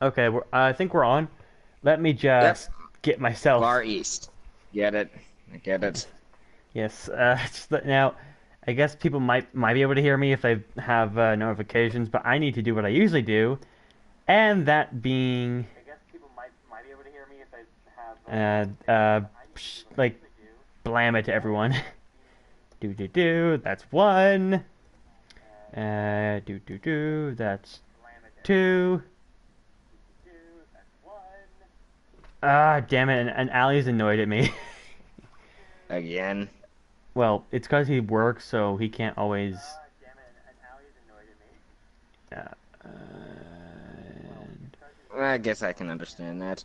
Okay, I think we're on. Let me Yep, just get myself. far east. Get it? I get it. Yes. Now, I guess people might be able to hear me if they have notifications, but I need to do what I usually do, and that being, like, blam it to everyone. Do do do. That's one. Do do do. That's two. Ah, damn it! And Ali's annoyed at me. Again. Well, it's because he works, so he can't always. Uh, I guess I can understand that.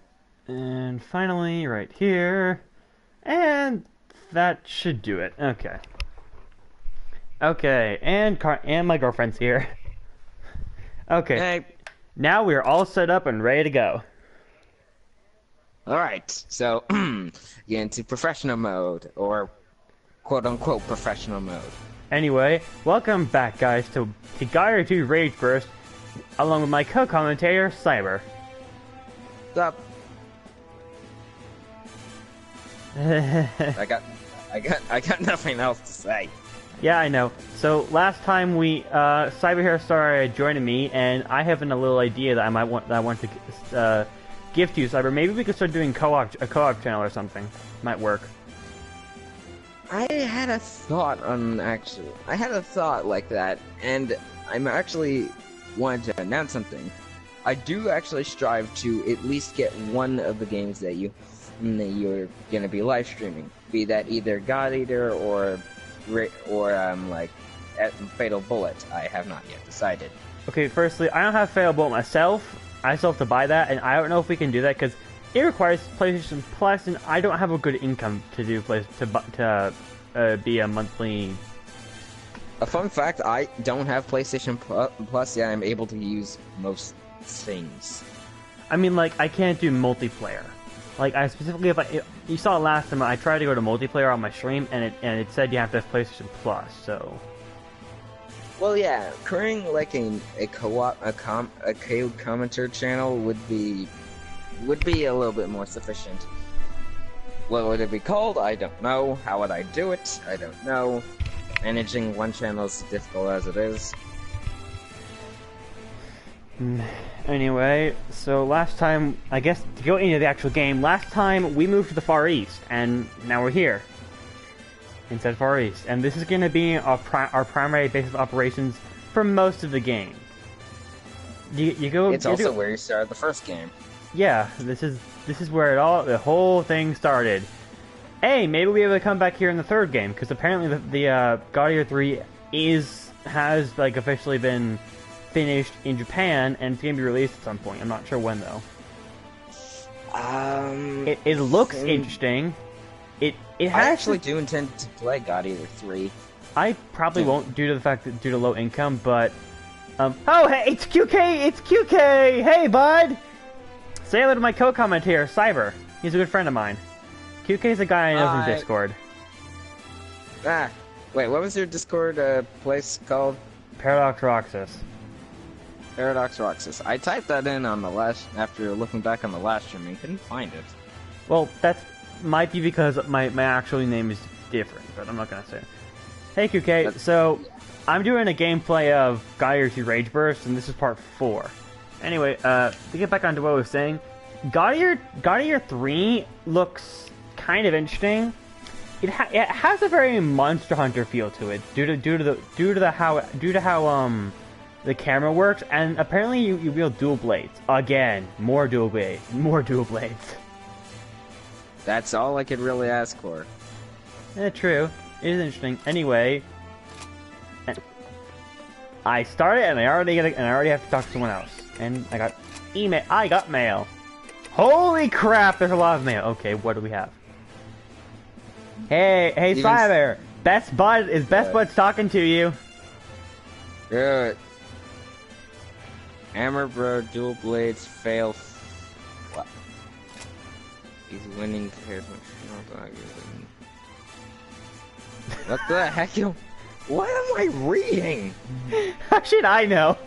and finally, right here, and that should do it. Okay. Okay, and my girlfriend's here. Okay, Hey, now we're all set up and ready to go. alright. So, get into professional mode, or quote-unquote professional mode. Anyway, welcome back, guys, to GE2RB Rage Burst, along with my co-commentator, Cyber. Stop. I got, I got nothing else to say. Yeah, I know. So last time Cyber here started joining me, and I have a little idea that I want to give to you, Cyber. Maybe we could start doing a co-op channel or something. Might work. I had a thought like that, and I'm actually wanted to announce something. I do actually strive to at least get one of the games that you're gonna be live streaming, be that either God Eater or like Fatal Bullet. I have not yet decided. Okay, firstly, I don't have Fatal Bullet myself. I still have to buy that, and I don't know if we can do that because it requires PlayStation Plus, and I don't have a good income to be a monthly. A fun fact: I don't have PlayStation Plus yet. I'm able to use most things. I mean, like, I can't do multiplayer. Like, I specifically, you saw last time, I tried to go to multiplayer on my stream, and it said you have to have PlayStation Plus. So, Well, yeah, creating like a co-commentator channel would be a little bit more sufficient. What would it be called? I don't know. How would I do it? I don't know. Managing one channel is difficult as it is. anyway, so last time, I guess to go into the actual game, last time we moved to the Far East, and now we're here instead of Far East, and this is going to be our primary base of operations for most of the game. You go. It's also where you started the first game. Yeah, this is where the whole thing started. Hey, maybe we'll be able to come back here in the third game, because apparently the God Eater 3 has like officially been finished in Japan, and it's gonna be released at some point. I'm not sure when though. It looks interesting. I actually do intend to play God Eater 3. I probably won't due to low income, but oh hey, it's QK! It's QK! Hey bud! Say hello to my co-commentator, Cyber. He's a good friend of mine. QK's a guy I know from Discord. Ah, wait, what was your Discord place called? Paradox Roxas. Paradox Roxas. I typed that in on the last, after looking back on the last stream and couldn't find it. Well, that might be because my actual name is different, but I'm not gonna say it. Hey QK, so I'm doing a gameplay of God Eater 2 Rage Burst, and this is part 4. Anyway, to get back onto what I was saying, God Eater 3 looks kind of interesting. It has a very Monster Hunter feel to it, due to how the camera works, and apparently you wield dual blades. Again, more dual blades. That's all I could really ask for. True. It is interesting. Anyway, I started and I already have to talk to someone else. And I got email. I got mail. Holy crap! There's a lot of mail. Okay, what do we have? Hey, Cyber. Best Bud's talking to you. Good. Hammer Bro, dual blades, fail. What? He's winning. What the heck? What am I reading? How should I know?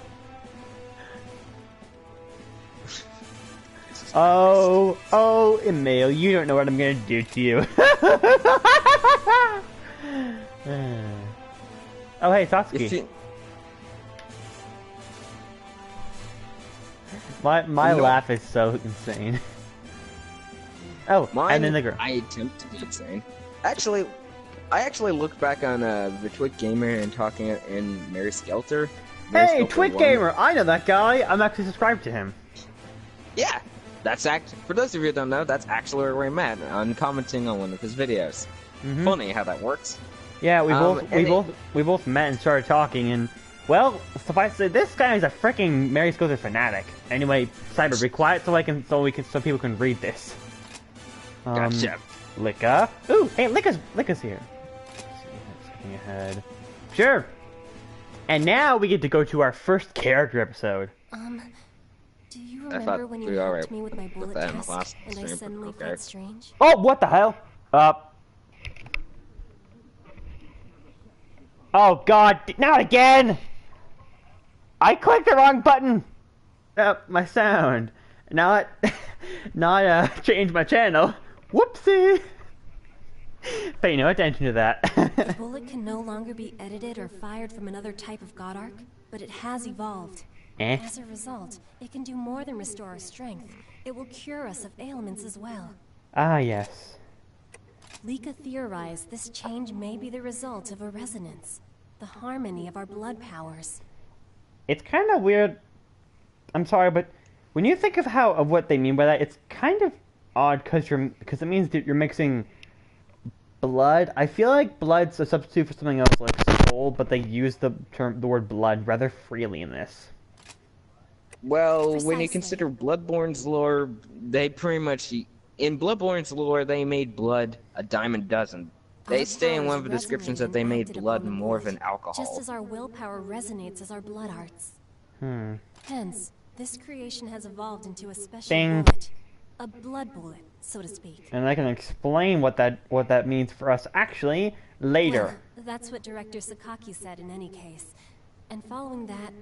Oh, Emil, you don't know what I'm gonna do to you. Oh, hey, Satsuki. My laugh is so insane. Oh, and then the girl. I attempt to be insane. Actually, I actually looked back on the Twit Gamer and talking in Mary Skelter. Hey, Twit Gamer! I know that guy. I'm actually subscribed to him. Yeah, for those of you who don't know, that's actually where we met on commenting on one of his videos. Funny how that works. Yeah, we both met and started talking, and well, suffice to say, this guy is a freaking Mary Skelter fanatic. Anyway, Cyber, be quiet so people can read this. Gotcha. Licka. Ooh, hey, Licka's here. Skipping ahead. Sure. And now we get to go to our first character episode. Do you remember when you helped me with my bullet test, and I suddenly felt strange? Oh, what the hell? Oh God, not again! I clicked the wrong button! My sound. Not change my channel. Whoopsie! Pay no attention to that. The bullet can no longer be edited or fired from another type of God Arc, but it has evolved. As a result, it can do more than restore our strength. It will cure us of ailments as well. Ah, yes. Lika theorized this change may be the result of a resonance, the harmony of our blood powers. It's kind of weird. I'm sorry, but when you think of what they mean by that, it's kind of odd because it means that you're mixing blood. I feel like blood's a substitute for something else like soul, but they use the word blood rather freely in this. Well, Precisely. when you consider Bloodborne's lore, they pretty much in Bloodborne's lore they made blood a dime a dozen. They say in one of the descriptions that they made blood more than alcohol. Just as our willpower resonates as our blood arts. Hence, this creation has evolved into a special bullet. A blood bullet, so to speak. And I can explain what that means for us actually later. Well, that's what Director Sakaki said in any case. And following that,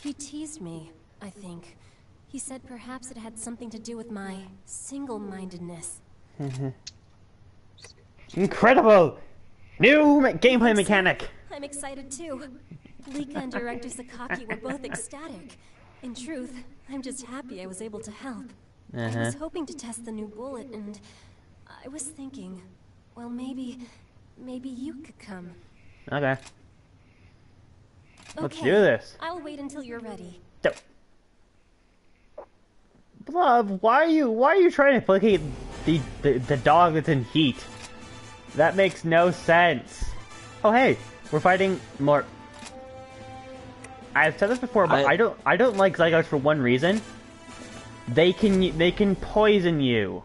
he teased me, I think. He said perhaps it had something to do with my single-mindedness. Incredible! New gameplay mechanic! I'm excited too. Lika and Director Sakaki were both ecstatic. In truth, I'm just happy I was able to help. I was hoping to test the new bullet, and I was thinking, well, maybe you could come. Okay. Let's do this. I'll wait until you're ready. Love, why are you trying to placate the dog that's in heat? That makes no sense. Oh hey, we're fighting more. I've said this before, but I don't like Zygotes for one reason. They can poison you.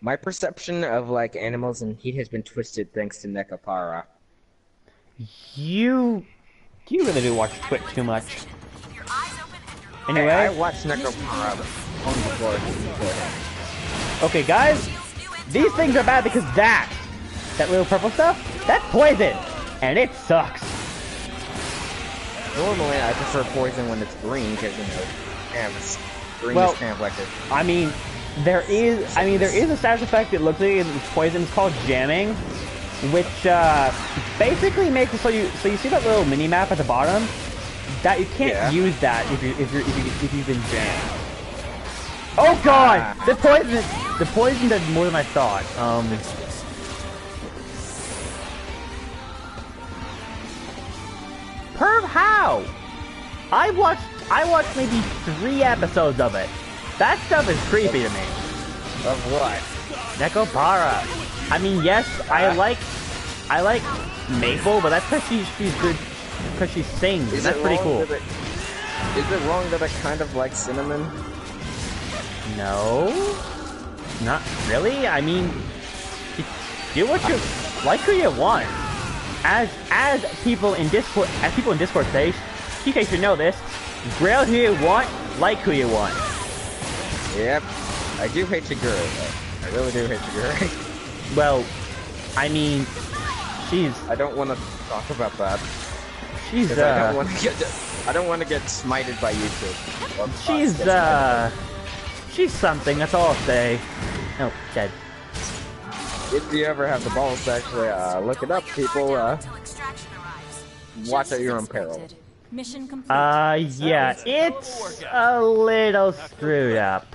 My perception of like animals in heat has been twisted thanks to Nekopara. You really do watch Twitch too much. Anyway, I watched Nekopara on the floor. Okay, guys, these things are bad because that little purple stuff, that's poison, and it sucks. Normally, I prefer poison when it's green because green is kind of like a... I mean, there is a status effect that looks like it's poison. It's called jamming, which basically makes it so you see that little mini map at the bottom. That you can't use that if you've been jammed. Oh God! The poison does more than I thought. Perv, how? I watched maybe 3 episodes of it. That stuff is creepy to me. Of what? Nekopara. I mean, yes, I like Maple, but that's because she's good, because she sings. And that's pretty cool. Is it wrong that I kind of like Cinnamon? No, not really. I mean, do what you like, who you want. As people in Discord say, you guys should know this. Grail who you want, like who you want. Yep, I do hate Shigure, though. I really do hate Shigure. Well, I mean, she's... I don't want to talk about that. She's, I I don't want to get smited by YouTube. She's something, that's all I'll say. Oh, dead. If you ever have the balls to actually look it up, people, watch at your own peril. Mission complete. Yeah, it's a little screwed up.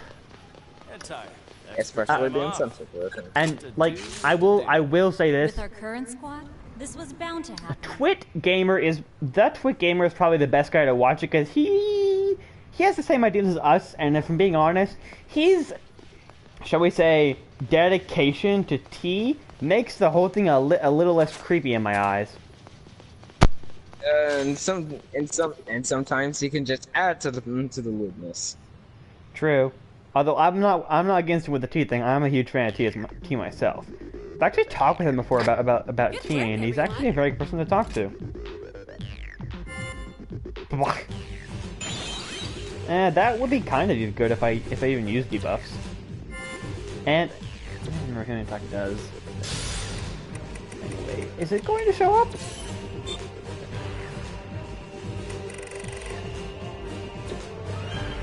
Especially the uncensored version. And, like, I will say this. With our current squad, this was bound to happen. Twit Gamer is probably the best guy to watch it, because he has the same ideas as us, and if I'm being honest, his, shall we say, dedication to T makes the whole thing a little less creepy in my eyes. And sometimes he can just add to the lewdness. True. Although I'm not against it with the T thing. I'm a huge fan of T myself. I've actually talked with him before about T, and he's actually a very good person to talk to. That would be kind of good if I even used debuffs. And I don't remember what attack does. Anyway, is it going to show up?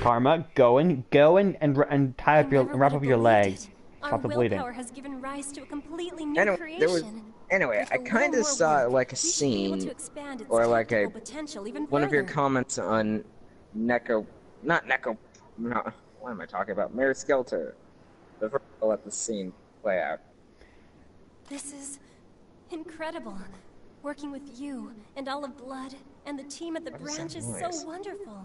Karma, go and tie up and wrap up your legs. Stop the bleeding. Has given rise to a completely new creation. I kind of saw like a scene, or like one of your comments on what am I talking about? Mary Skelter. The first let the scene play out. This is incredible. Working with you and all of Blood and the team at the branch is so wonderful.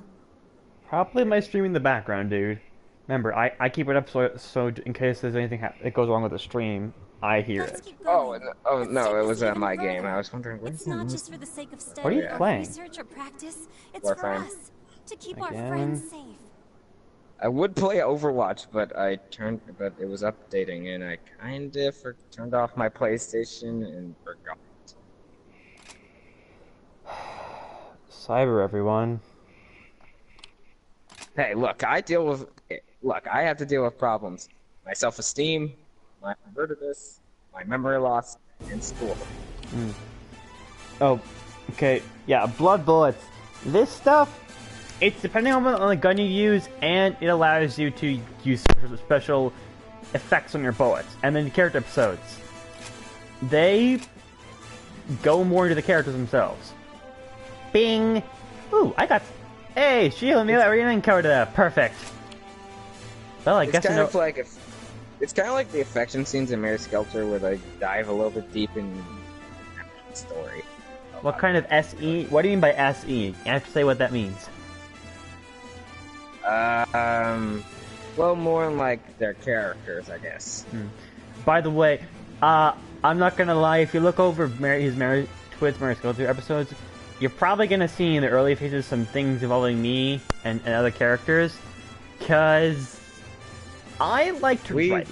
Probably my stream in the background, dude. Remember, I keep it up so in case there's anything that goes wrong with the stream, I hear it. Oh no, it was my game. I was wondering. It's not just for the sake of study, what are you playing? Research or practice. It's for us to keep our friends safe. I would play Overwatch, but but it was updating, and I kind of turned off my PlayStation and forgot. Cyber, everyone. Hey, look, I have to deal with problems. My self-esteem, my convertedness, my memory loss, and school. Oh, okay, yeah, blood bullets. This stuff, it's depending on the gun you use, and it allows you to use special effects on your bullets. And then the character episodes, they go more into the characters themselves. Bing! Ooh, I got... Hey, Sheila, me that reading code, perfect. Well, I guess it's kind of like the affection scenes in Mary Skelter, where they dive a little bit deep in the story. What kind of SE? What do you mean by SE? You have to say what that means. Well, more like their characters, I guess. By the way, I'm not gonna lie. If you look over Mary Skelter episodes, you're probably gonna see in the early phases some things involving me and other characters, cause I like to write.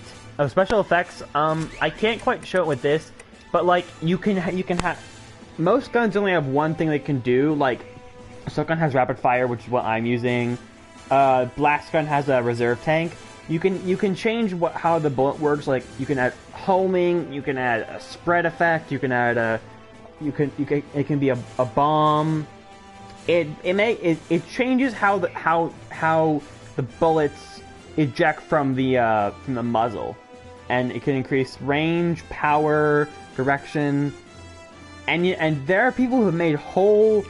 Special effects. I can't quite show it with this, but like you can have. Most guns only have one thing they can do. Like, Shotgun has rapid fire, which is what I'm using. Blast gun has a reserve tank. You can change how the bullet works. Like, you can add homing. You can add a spread effect. You can add a. It can be a bomb. It changes how the bullets eject from the muzzle, and it can increase range, power, direction, and there are people who have made whole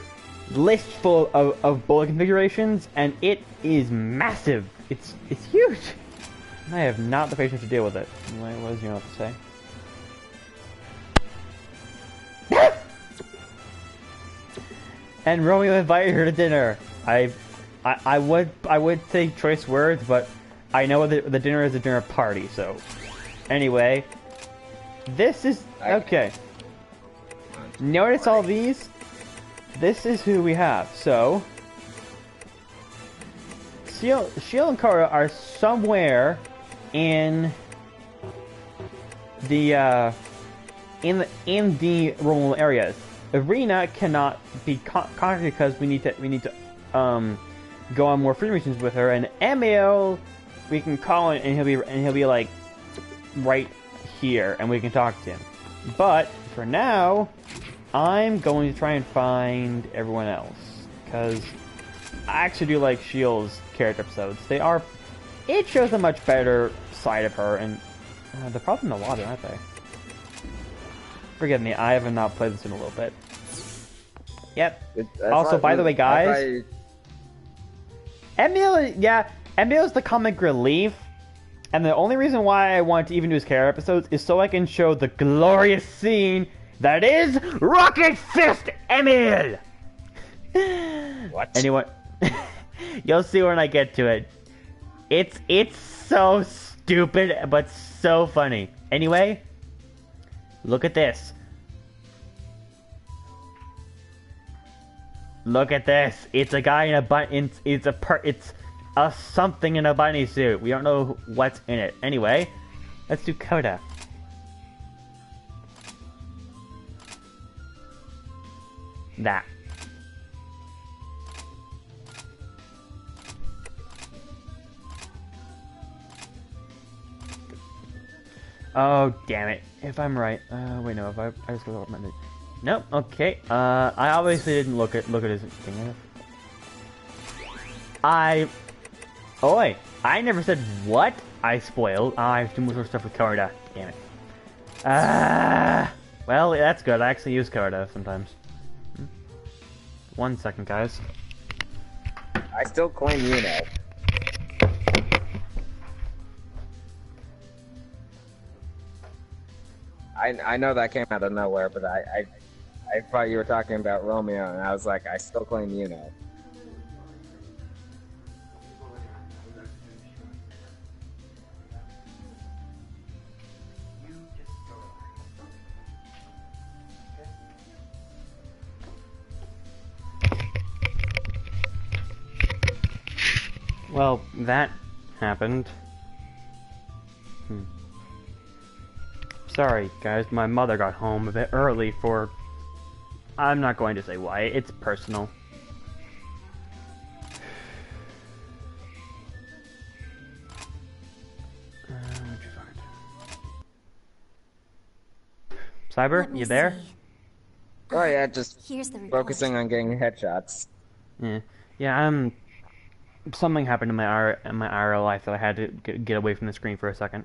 lists full of bullet configurations, and it is massive. It's huge. I have not the patience to deal with it. What does you know what to say? And Romeo invited her to dinner. I would say choice words, but I know the dinner is a dinner party. So, anyway, this is okay. Notice all these. This is who we have. So, Shield and Kara are somewhere in the rural areas. Arena cannot be conquered because we need to go on more free missions with her, and Emil we can call him and he'll be like right here and we can talk to him. But for now, I'm going to try and find everyone else because I actually do like Shield's character episodes. They are... It shows a much better side of her, and they're probably in the water, aren't they? Forgive me, I have not played this in a little bit. Yep. Also, by the way, guys... Emil, yeah, Emil's the comic relief, and the only reason why I want to even do his character episodes is so I can show the glorious scene that is Rocket Fist Emil! What? Anyone... You'll see when I get to it. It's so stupid, but so funny. Anyway, look at this. Look at this. It's a guy in a button. It's a something in a bunny suit. We don't know what's in it. Anyway, let's do Coda. That. Oh, damn it. If I'm right. Wait, no, if I just go over my... Nope, okay. I obviously didn't look at his thing. Oi! I never said what I spoiled. I have to do more stuff with Coda. Damn it. Well, that's good. I actually use Coda sometimes. 1 second, guys. I still claim you know. I know that came out of nowhere, but I thought you were talking about Romeo, and I was like, I still claim you know. Well, that happened. Sorry, guys, my mother got home a bit early for... I'm not going to say why, it's personal. What'd you find? Cyber, you there? Oh yeah, just Here's the report. focusing on getting headshots. Yeah, something happened in my IRL life that I had to get away from the screen for a second.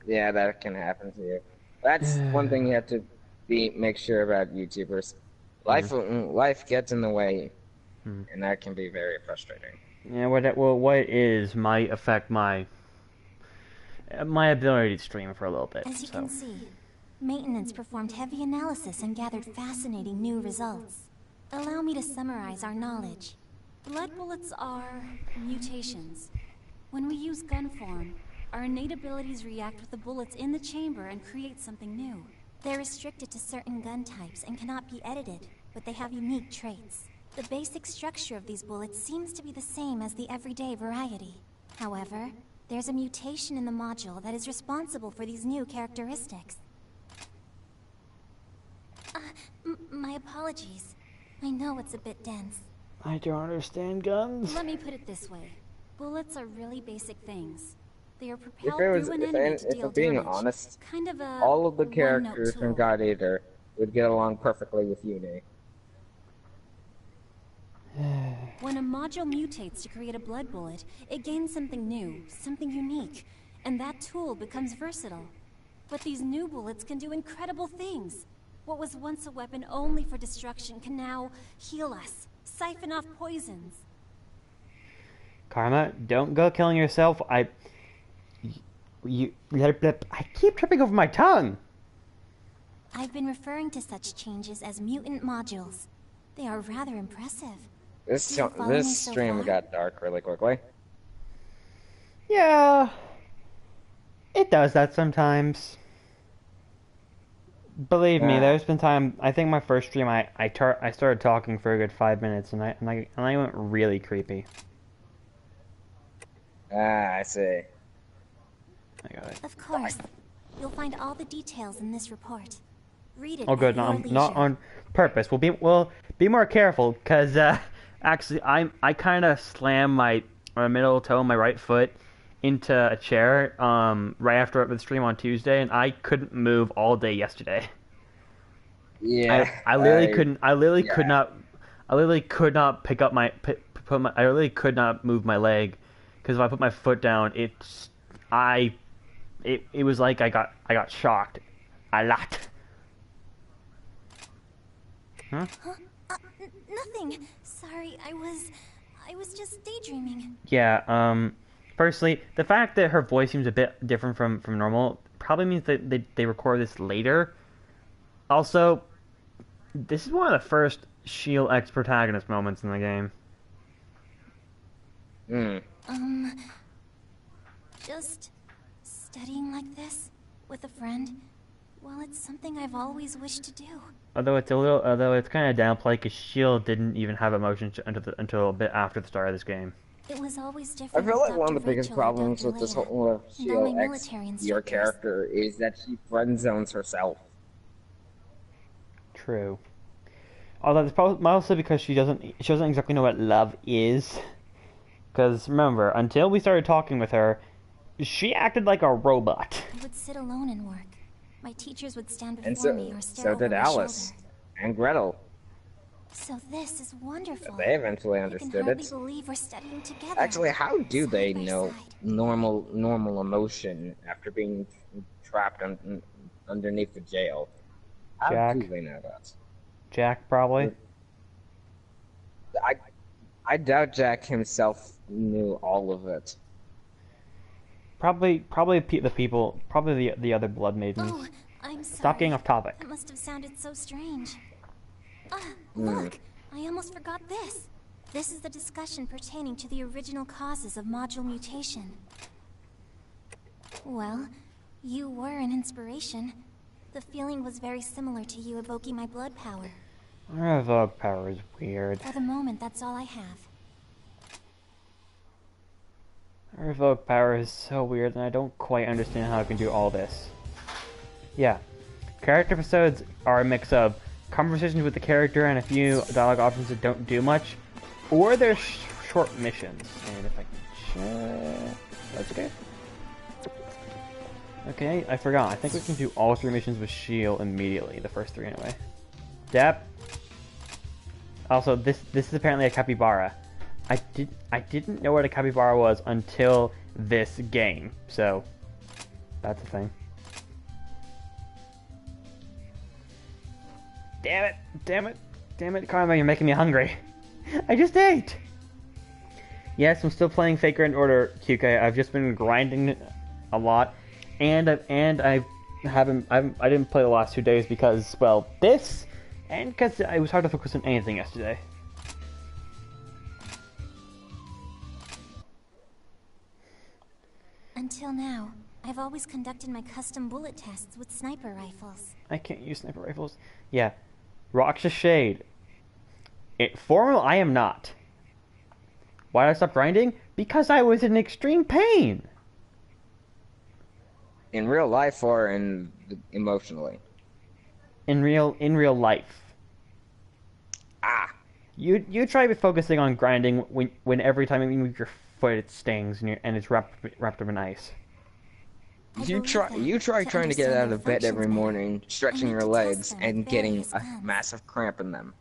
Yeah, that can happen to you. That's one thing you have to make sure about YouTubers. Life gets in the way, and that can be very frustrating. Yeah, what might affect my ability to stream for a little bit. As you can see, maintenance performed heavy analysis and gathered fascinating new results. Allow me to summarize our knowledge. Blood bullets are mutations. When we use gun form, our innate abilities react with the bullets in the chamber and create something new. They're restricted to certain gun types and cannot be edited, but they have unique traits. The basic structure of these bullets seems to be the same as the everyday variety. However, there's a mutation in the module that is responsible for these new characteristics. My apologies. I know it's a bit dense. I don't understand guns. Let me put it this way. Bullets are really basic things. They are propelled through an enemy to deal if being damage. honest, Kind of a all of the one-note characters from tool. God Eater would get along perfectly with Uni. When a module mutates to create a blood bullet, it gains something new, something unique, and that tool becomes versatile. But these new bullets can do incredible things. What was once a weapon only for destruction can now heal us, siphon off poisons. Karma, don't go killing yourself. I keep tripping over my tongue. I've been referring to such changes as mutant modules. They are rather impressive. This Do you follow me so stream far? got dark really quickly. Yeah, it does that sometimes. Believe me, there's been time. I think my first stream, I started talking for a good 5 minutes, and I went really creepy. Ah, I see. I got it. Of course. You'll find all the details in this report. Read it. Oh, good. at your Not leisure. on purpose. We'll be more careful, cause actually I kind of slammed my middle toe of my right foot into a chair right after the stream on Tuesday, and I couldn't move all day yesterday. Yeah. I literally couldn't. I literally could not. I literally could not pick up I literally could not move my leg, because if I put my foot down, it was like I got shocked a lot. Huh? Nothing. Sorry, I was just daydreaming. Yeah, firstly, the fact that her voice seems a bit different from normal probably means that they record this later. Also, this is one of the first Shield X protagonist moments in the game. Just studying like this with a friend. Well, it's something I've always wished to do. Although it's kind of downplayed, because Shield didn't even have emotions until a bit after the start of this game. It was always different. I feel like with one of Dr. the biggest Rachel or problems Dr. with this Leia. whole And all my Shield X military your instructors. character is that she friend zones herself. True. Although it's mostly because she doesn't exactly know what love is. Because remember, until we started talking with her, she acted like a robot. I would sit alone and work. My teachers would stand before And me or stare so over did my Alice shoulder. and Gretel. So this is wonderful. They eventually I understood can hardly it. believe we're studying together. Actually, how do they side by know side. normal emotion after being trapped underneath the jail? How Jack. do they know that? Jack, probably. I doubt Jack himself knew all of it. Probably the people, probably the other blood maidens. Oh, I'm sorry. Stop getting off topic. That must have sounded so strange. Look, I almost forgot this. This is the discussion pertaining to the original causes of module mutation. Well, you were an inspiration. The feeling was very similar to you evoking my blood power. Her evoke power is weird. For the moment, that's all I have. Her evoke power is so weird, and I don't quite understand how it can do all this. Yeah. Character episodes are a mix of conversations with the character and a few dialogue options that don't do much, or they're short missions. And if I can check... That's okay. Okay, I forgot. I think we can do all 3 missions with Shield immediately. The first 3 anyway. Dap. Also, this is apparently a capybara. I didn't know what a capybara was until this game, so that's a thing. Damn it, Karma, you're making me hungry. I just ate! Yes, I'm still playing Faker in Order, QK. I've just been grinding a lot, and I didn't play the last 2 days because, well, this, and because it was hard to focus on anything yesterday. Until now, I've always conducted my custom bullet tests with sniper rifles. I can't use sniper rifles. Yeah. Roxas Shade. Formal, I am not. Why did I stop grinding? Because I was in extreme pain. In real life or emotionally? In real life. Ah! You try focusing on grinding when every time you move your foot it stings and it's wrapped up in ice. You try trying to get out of bed every morning, stretching your legs, and getting a massive cramp in them.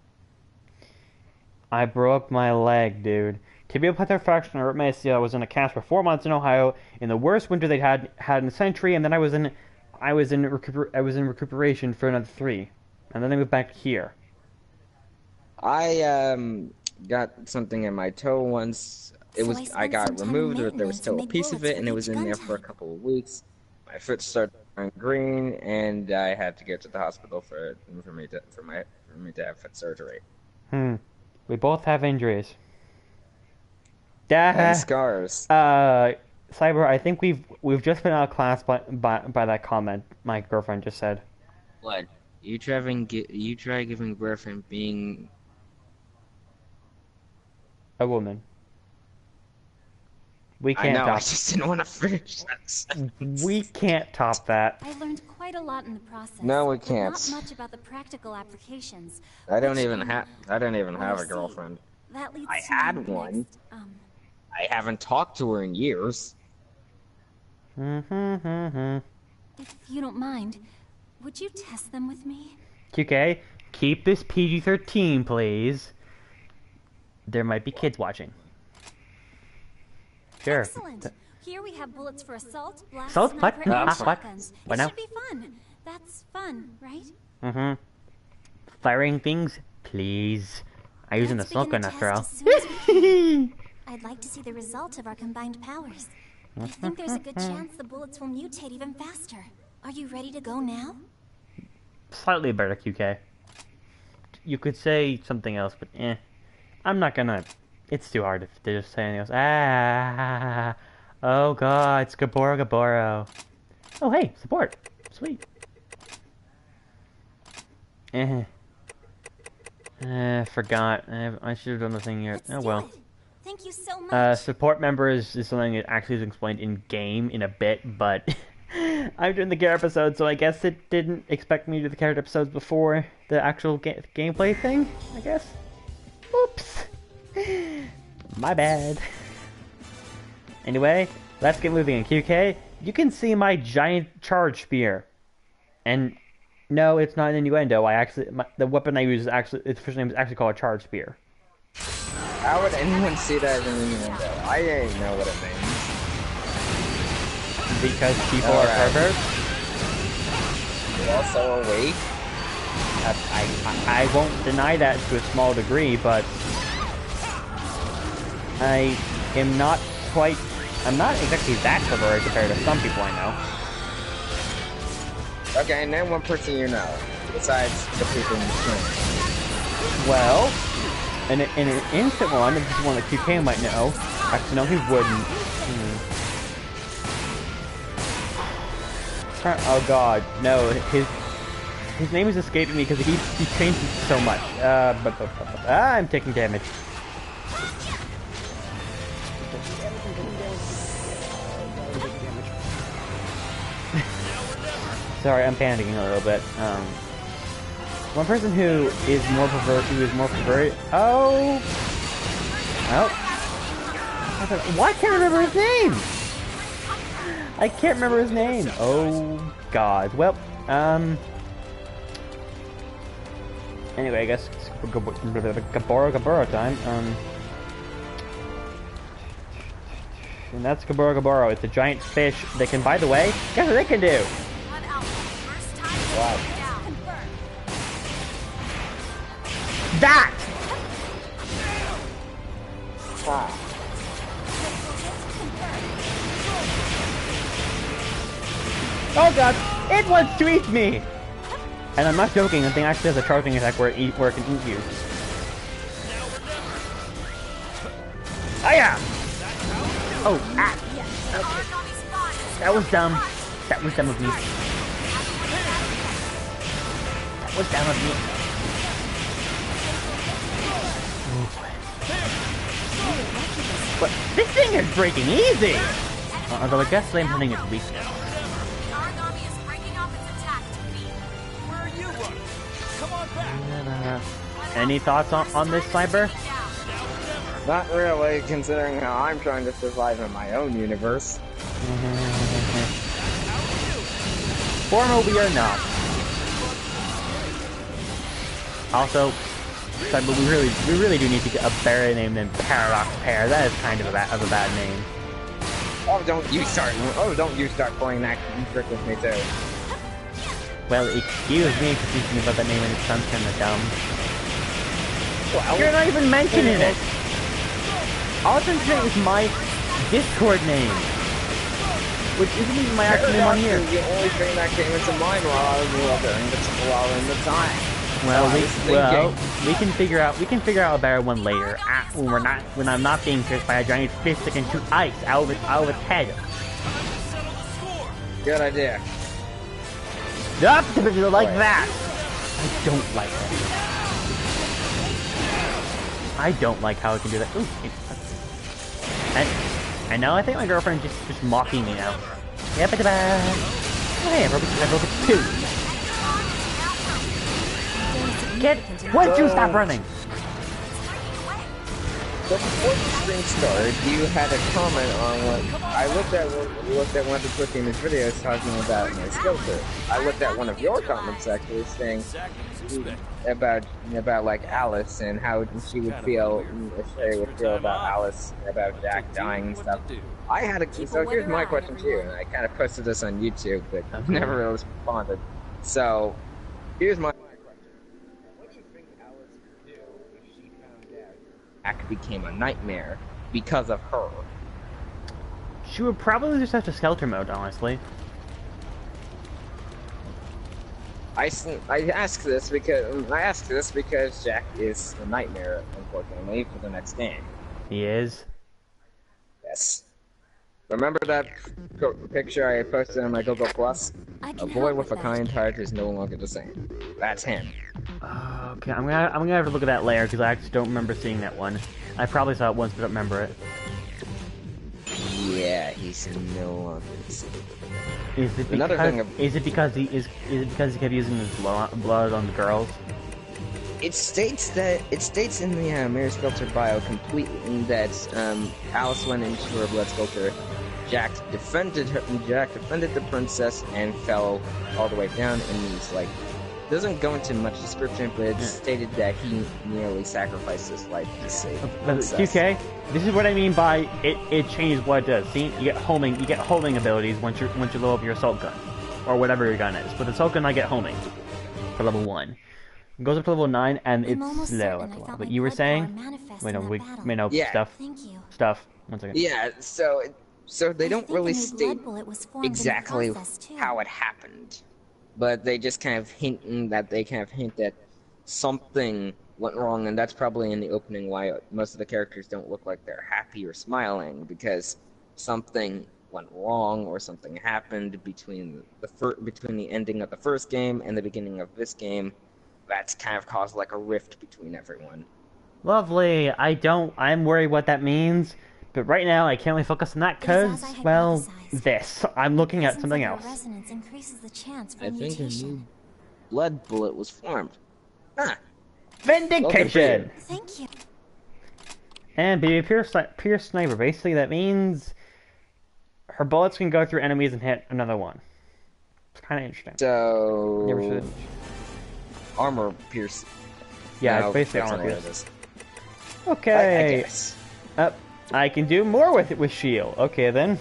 I broke my leg, dude. Tibial plantar fracture and my ACL. I was in a cast for 4 months in Ohio in the worst winter they'd had in a century, and then I was in recuperation for another 3, and then I moved back here. I got something in my toe once. I got removed, but there was still a piece of it, and it was in there for a couple of weeks. My foot started turning green, and I had to get to the hospital for me to have foot surgery. We both have injuries. And scars. Cyber, I think we've just been out of class by that comment my girlfriend just said. What? You try giving birth and being a woman. We can't. I know. Top. I just didn't want to finish that sentence. We can't top that. I learned quite a lot in the process. No, we can't. Not much about the practical applications. I don't even have a girlfriend. That leads I to had my one. next, I haven't talked to her in years. If you don't mind, would you test them with me? QK, keep this PG-13, please. there might be kids watching. Sure. Excellent. Here we have bullets for assault, blast, Assault? What? sniper, and What? shotguns. What It now? should be fun. That's fun, right? Mm-hmm. Firing things, please. I'm using the Let's smoke begin gun the after all. test as soon as we can. I'd like to see the result of our combined powers. I think there's a good chance the bullets will mutate even faster. Are you ready to go now? Slightly better, QK. You could say something else, but eh. I'm not gonna... It's too hard to just say anything else. Ah! Oh god, it's Gaboro. Oh hey, support. Sweet. Forgot. I should have done the thing here. Let's Oh do well. it. Thank you so much. Support members is something that actually is explained in game in a bit, but I'm doing the character episode, so I guess it didn't expect me to do the character episodes before the actual gameplay thing, I guess. Oops. My bad. Anyway, let's get moving in QK. You can see my giant charge spear. And no, it's not an innuendo. The weapon I use is actually, its official name is actually called a charge spear. How would anyone see that as an innuendo? I ain't know what it means. Because people are perverts? You're also awake? I won't deny that to a small degree, but I am not quite... I'm not exactly that perverted compared to some people I know. Okay, name one person you know, besides the people in the screen. Well, in an instant one, this is one that QK might know. Actually, no, he wouldn't. Oh god, no, his name is escaping me because he changed it so much. I'm taking damage. Sorry, I'm panicking a little bit. One person who is more perverted. Oh. Why can't I remember his name? I can't remember his name. Oh God. Well, anyway, I guess it's Gaboro time. And that's Gaboro. It's a giant fish that can, by the way, guess what they can do? Wow. That! Ah. Oh god! It wants to eat me! And I'm not joking, the thing actually has a charging attack where it can eat you. Oh yeah! Oh, ah! That was dumb. That was dumb of me. That was dumb of me. But this thing is breaking easy! Although I guess same thing is weakness. Any thoughts on this, Cyber? Not really, considering how I'm trying to survive in my own universe. Formal we are not. Also, Cyber, we really do need to get a better name than Paradox Pair. That is kind of a bad name. Oh, don't you start playing that trick with me too. Well, excuse me for thinking about that name and it sounds kind of dumb. Well, you're not even mentioning it! All I'm saying is my Discord name, which isn't even my actual name on here. The only thing that came into mind while in the time. Well, we can figure out a better one later. When I'm not being pierced by a giant fish that can shoot ice out of its head. Good idea. Up like that. I don't like that. I don't like how it can do that. Ooh, and now I think my girlfriend is just mocking me now. Yep, it's bad. Hey, I broke it 2. Once you stop running. So before the stream started, you had a comment on what I looked at one of the Quick Gamers videos talking about my filter. I looked at one of your comments actually saying about like Alice and how she would feel, about Alice, about Jack dying and stuff. I had a so here's my question to you, and I kind of posted this on YouTube, but never really responded. So here's my question: what do you think Alice would do if she found out Jack became a nightmare because of her? She would probably just have to skelter mode, honestly. I ask this because Jack is a nightmare, unfortunately, for the next game. He is. Yes. Remember that picture I posted on my Google Plus? A boy with a kind heart is no longer the same. That's him. Okay, I'm gonna have to look at that later because I actually don't remember seeing that one. I probably saw it once, but don't remember it. Yeah, he's no longer the same. Is it because he kept using his blood on the girls? It states in the Mirror's Filter bio completely that Alice went into her blood filter. Jack defended the princess and fell all the way down, and he's like, doesn't go into much description, but it's stated that he nearly sacrificed his life to save the princess. QK, this is what I mean by it changes what it does. See, you get homing abilities once you load up your assault gun, or whatever your gun is. But the assault gun I get homing for level 1. It goes up to level 9 and it's slow after a while. But you were saying, wait, no, stuff. Stuff. 1 second. Yeah, so they don't really state exactly how it happened. But they just kind of hint that something went wrong, and that's probably in the opening why most of the characters don't look like they're happy or smiling, because something went wrong or something happened between the ending of the first game and the beginning of this game. That's kind of caused like a rift between everyone. Lovely. I'm worried what that means, but right now I can't really focus on that because, well, this. I'm looking at something else. I think a new blood bullet was formed. Huh. Vindication! Thank you. And be a pure sniper. Basically, that means her bullets can go through enemies and hit another one. It's kind of interesting. So... Never should. Armor pierce. Yeah, no, it's basically armor pierce. Okay. I guess. I can do more with it with shield. Okay then.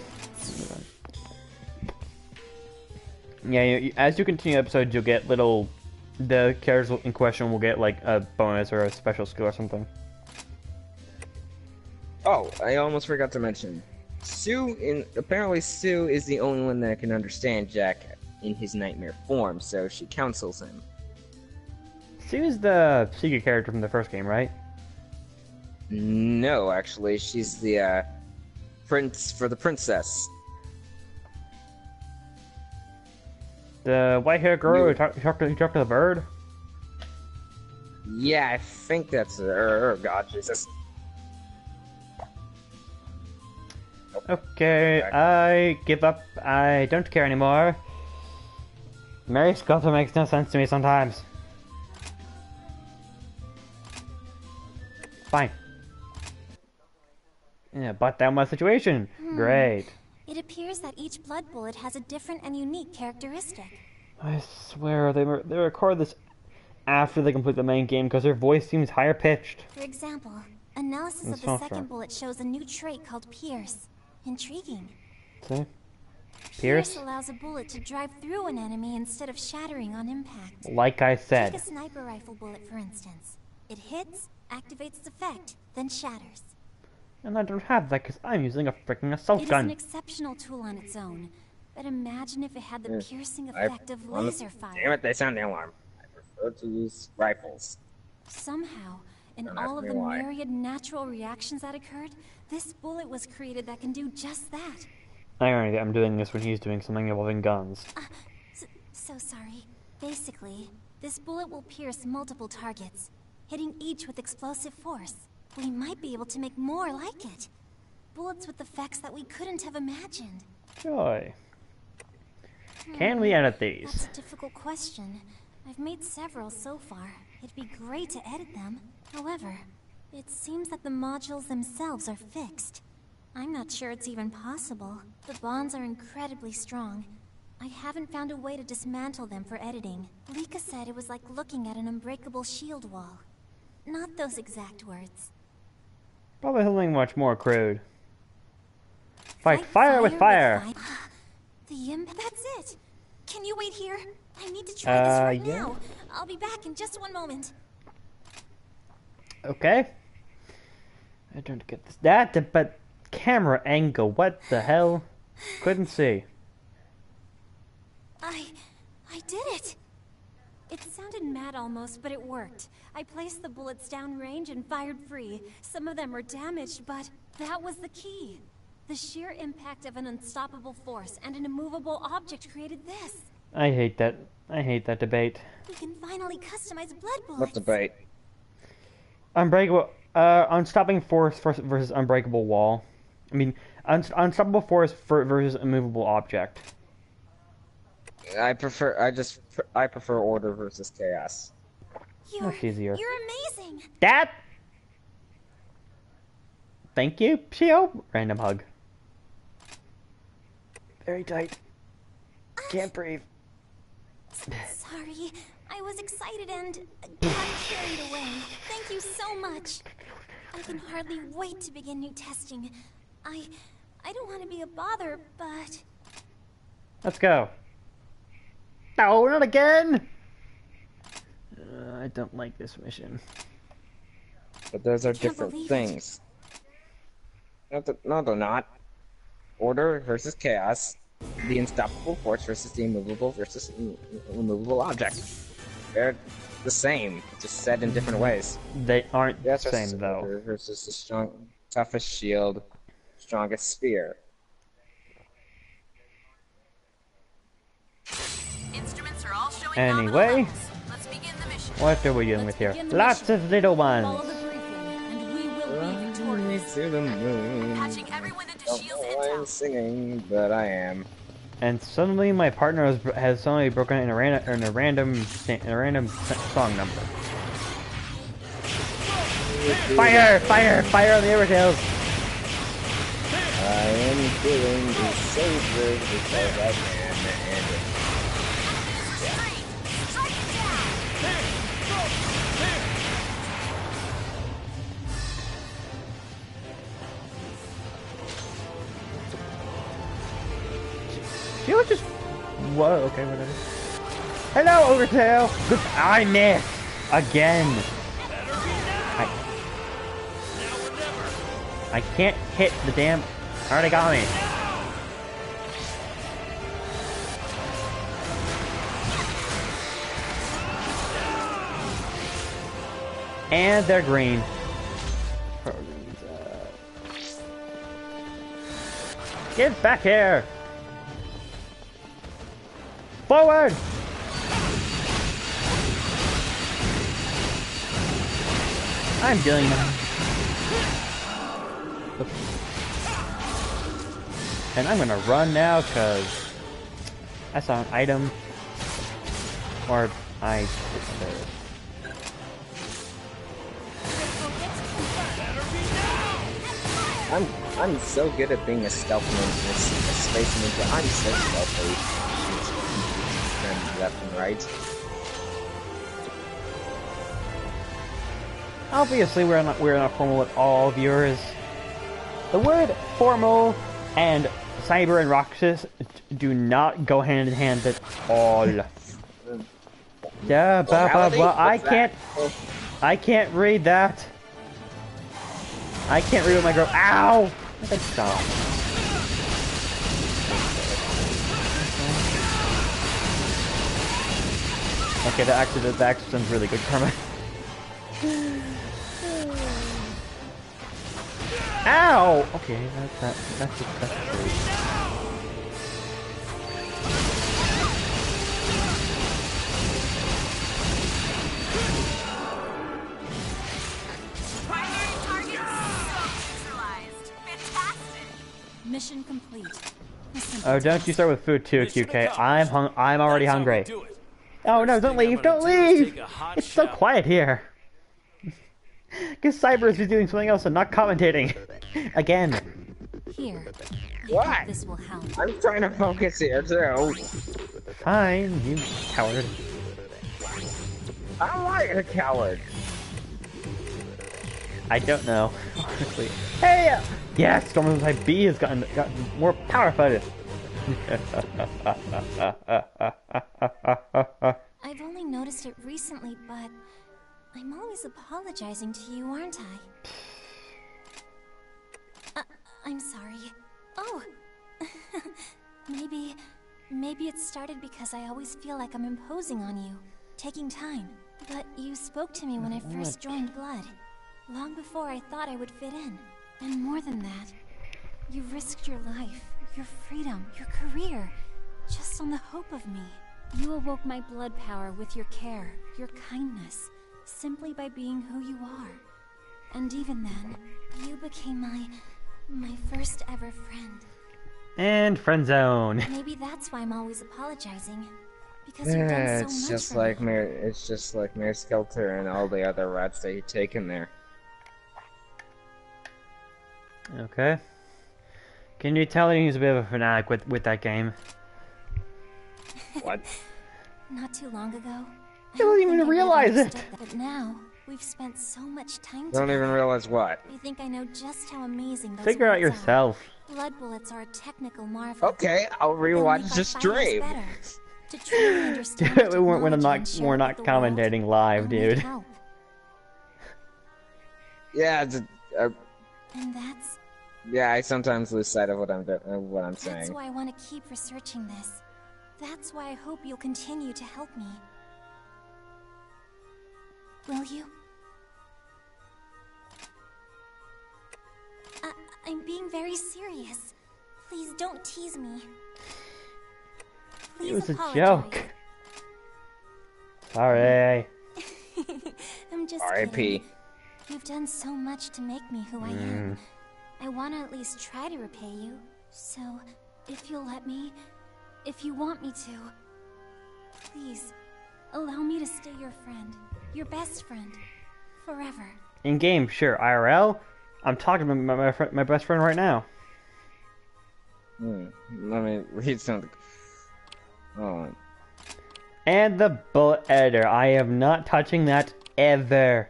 Yeah, as you continue episodes, you'll get the characters in question will get like a bonus or a special skill or something. Oh, I almost forgot to mention. Apparently Sue is the only one that can understand Jack in his nightmare form, so she counsels him. Sue is the secret character from the first game, right? No, actually, she's the prince for the princess. The white-haired girl who talked to the bird? Yeah, I think that's her. Oh, God, Jesus. Okay, I give up. I don't care anymore. Mary Sculptor makes no sense to me sometimes. Fine. Yeah, but that was the situation. Great. It appears that each blood bullet has a different and unique characteristic. I swear, they record this after they complete the main game because their voice seems higher pitched. For example, analysis of the second bullet shows a new trait called Pierce. Intriguing. See? Pierce allows a bullet to drive through an enemy instead of shattering on impact. Like I said. Take a sniper rifle bullet, for instance. It hits, activates its effect, then shatters. And I don't have that because I'm using a freaking assault gun. It is an exceptional tool on its own. But imagine if it had the piercing effect of laser fire. Damn it, they sound the alarm. I prefer to use rifles. Somehow, in all of the myriad natural reactions that occurred, this bullet was created that can do just that. Irony that I'm doing this when he's doing something involving guns. So sorry. Basically, this bullet will pierce multiple targets, hitting each with explosive force. We might be able to make more like it. Bullets with effects that we couldn't have imagined. Joy. Can we edit these? That's a difficult question. I've made several so far. It'd be great to edit them. However, It seems that the modules themselves are fixed. I'm not sure it's even possible. The bonds are incredibly strong. I haven't found a way to dismantle them for editing. Lika said it was like looking at an unbreakable shield wall. Not those exact words. Probably something much more crude. Fight fire with fire! The imp, that's it! Can you wait here? I need to try this right now. I'll be back in just one moment. Okay. I don't get this. But camera angle, what the hell? Couldn't see. I did it! It sounded mad almost, but it worked. I placed the bullets downrange and fired free. Some of them were damaged, but that was the key. The sheer impact of an unstoppable force and an immovable object created this. I hate that. I hate that debate. We can finally customize blood bullets. What debate? Unbreakable, unstopping force versus unbreakable wall. I mean, unstoppable force versus immovable object. I prefer order versus chaos. Much easier. You're amazing. That. Thank you, Pio. Random hug. Very tight. Can't breathe. Sorry, I was excited and got carried away. Thank you so much. I can hardly wait to begin new testing. I don't want to be a bother, but... Let's go. No, not again! I don't like this mission. But those are different things. No, they're not. Order versus chaos. The unstoppable force versus the immovable object. They're the same, just said in different ways. They aren't the same, though. Order versus the toughest shield, strongest spear. Instruments are all showing anyway, let's begin the mission. What are we dealing with here? Lots of little ones. Follow the briefing, and we will be victorious. To the moon. Patching everyone into Don't Shield's know why I'm intel. singing, but I am. And suddenly my partner has suddenly broken in a random song number. Fire! Fire! Fire on the overtails! I am doing the saber because I can, and Strike it down. She was just... Whoa, okay, whatever. Hello, overtail! Good... I missed! Again! I can't hit the damn... Already got me. And they're green. Get back here! Forward! I'm dealing now. And I'm gonna run now, cause I saw an item. Or I disappeared. I'm so good at being a stealth ninja, a space ninja. I'm so stealthy. Left and right. Obviously, we're not formal with all viewers. The word formal and cyber and Roxas do not go hand in hand at all. Yeah, I can't read that. I can't read what my girl. Ow! Stop. Okay, that actually sounds really good, Karma. Ow! Okay, that's great. Primary target neutralized. Fantastic. Mission complete. Oh, don't you start with food too, QK. I'm already hungry. Oh no, don't leave, don't leave! It's so quiet here. Because Cyberus is doing something else and not commentating. Again. Here. I What? hope this will help. I'm trying to focus here too. Fine, you coward. I'm like a coward. I don't know, honestly. Hey! Yes, Storm Type B has gotten more powerful. I've only noticed it recently, but I'm always apologizing to you, aren't I? I'm sorry. Oh! Maybe it started because I always feel like I'm imposing on you, taking time. But you spoke to me when I first joined Blood, long before I thought I would fit in. And more than that, you risked your life, your freedom, your career, just on the hope of me. You awoke my blood power with your care, your kindness, simply by being who you are. And even then, you became my first ever friend. And friend zone. Maybe that's why I'm always apologizing. Because you've done so It's much just for like me. It's just like Mayor Skelter and all the other rats that you take in there. Okay. Can you tell that he's a bit of a fanatic with that game? What? Not too long ago, I don't even think I would've realize it. understood that. But now, we've spent so much time Don't together. even realize what. I think I know just how amazing those Figure out words are. yourself. Blood bullets are a technical marvel. Okay, I'll They'll make rewatch our the fighters stream. better. To truly understand the we're technology not and share we're it not with the world, commentating live, I'll need dude. help. Yeah, And that's yeah. I sometimes lose sight of what I'm That's saying. why I want to keep researching this. That's why I hope you'll continue to help me. Will you? I'm being very serious. Please don't tease me. Please It was a apologize. joke. Sorry. I'm just R.I.P. kidding. You've done so much to make me who I am. I want to at least try to repay you. So, if you'll let me, if you want me to, please, allow me to stay your friend, your best friend, forever. In game, sure. IRL, I'm talking to my best friend right now. Let me read something. Oh, And the bullet editor. I am not touching that ever.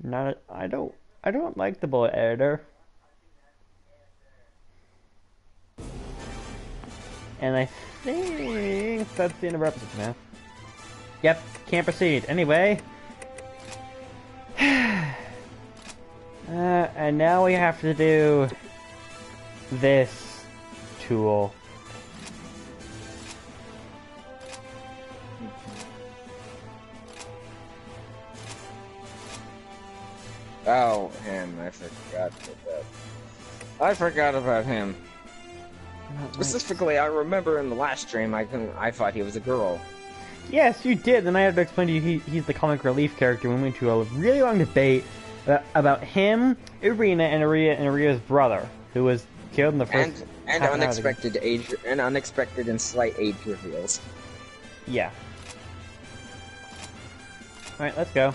I don't like the bullet editor. And I think that's the end of our episode now. Yep, can't proceed. Anyway. And now we have to do this tool. oh, him. I forgot about that. I forgot about him. Specifically, I remember in the last stream, I thought he was a girl. Yes, you did. Then I had to explain to you he's the comic relief character. We went to a really long debate about him, Irina, and Irina's brother, who was killed in the first. And unexpected age and unexpected and slight age reveals. Yeah. All right, let's go.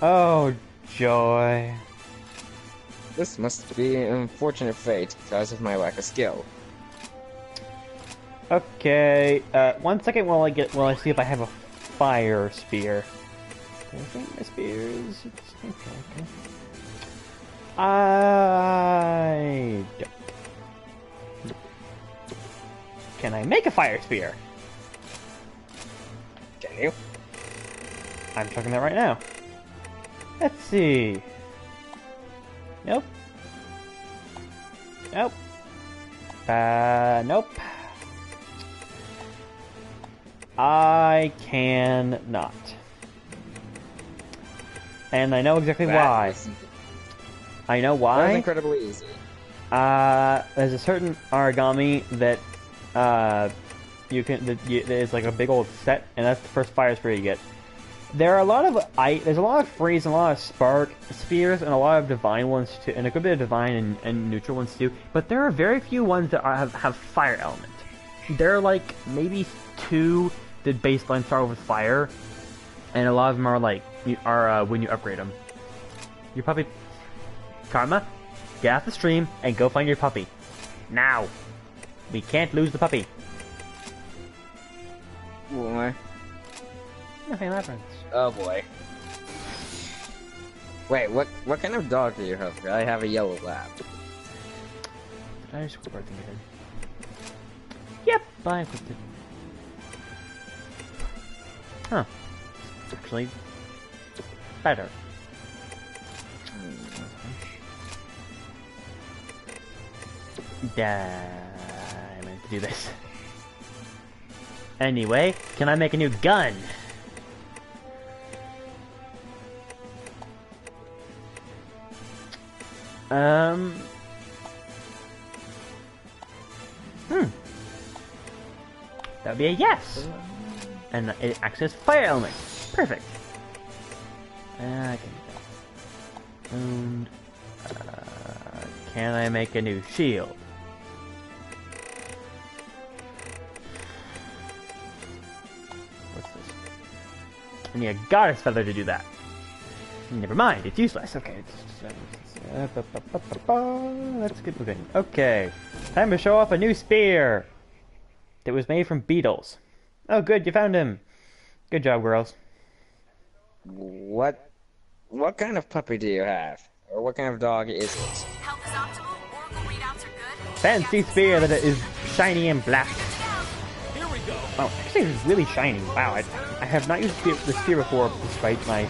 Oh joy! This must be an unfortunate fate because of my lack of skill. Okay, 1 second while I see if I have a fire spear. I think my spears. Okay. I don't. Can I make a fire spear? Can you? I'm checking that right now. Let's see. Nope. Nope. Nope. I cannot. And I know exactly why. I know That's why. incredibly easy. There's a certain origami that you can that is like a big old set, and that's the first fire spear you get. There are a lot of there's a lot of freeze and a lot of spark spears and a lot of divine ones too, and a good bit of divine and neutral ones too. But there are very few ones that have fire element. There are like maybe 2 the baseline start with fire, and a lot of them are like when you upgrade them. Your puppy, Karma, get off the stream and go find your puppy now. We can't lose the puppy. Why? Nothing happens. Oh boy. Wait, what kind of dog do you have? I have a yellow lab. I just equip everything again. Yep, I equipped it. Huh. Actually, better. I meant to do this. Anyway, can I make a new gun? That would be a yes. And it acts as fire element. Perfect. I can do that. And can I make a new shield? What's this? I need a goddess feather to do that. Never mind, it's useless. Okay, let's get moving. Okay, time to show off a new spear that was made from beetles. Oh, good, you found him. Good job, girls. What kind of puppy do you have? Or what kind of dog is it? Health is optimal. Oracle readouts are good. Fancy spear that is shiny and black. Here we go. Oh, actually, it's really shiny. Wow, I have not used the spear before, despite my